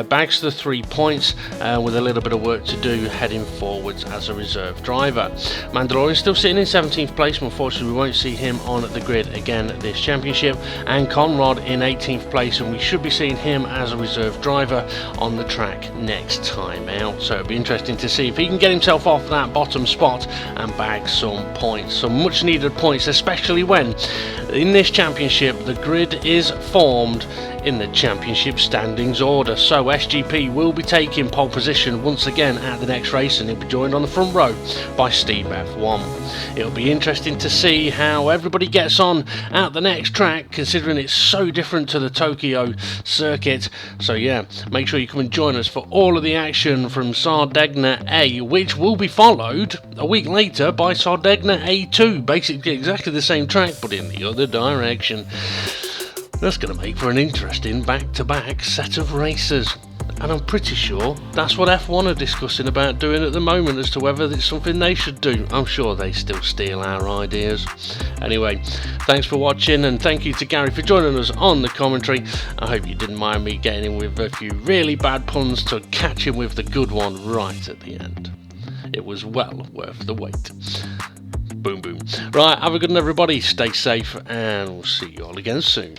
bags the 3 points with a little bit of work to do heading forwards as a reserve driver. Mandalorian still sitting in 17th place, but unfortunately we won't see him on the grid again this championship, and Conrad in 18th place, and we should be seeing him as a reserve driver on the track next time out. So it'll be interesting to see if he can get himself off that bottom spot and bag some points, some much needed points, especially when in this championship the grid is formed in the championship standings order. So SGP will be taking pole position once again at the next race, and he'll be joined on the front row by Steve F1. It'll be interesting to see how everybody gets on at the next track, considering it's so different to the Tokyo circuit. So yeah, make sure you come and join us for all of the action from Sardegna A, which will be followed a week later by Sardegna A2, basically exactly the same track but in the other direction. That's going to make for an interesting back-to-back set of races, and I'm pretty sure that's what F1 are discussing about doing at the moment, as to whether it's something they should do. I'm sure they still steal our ideas. Anyway, thanks for watching, and thank you to Gary for joining us on the commentary. I hope you didn't mind me getting in with a few really bad puns to catch him with the good one right at the end. It was well worth the wait. Boom boom. Right, have a good one everybody, stay safe, and we'll see you all again soon.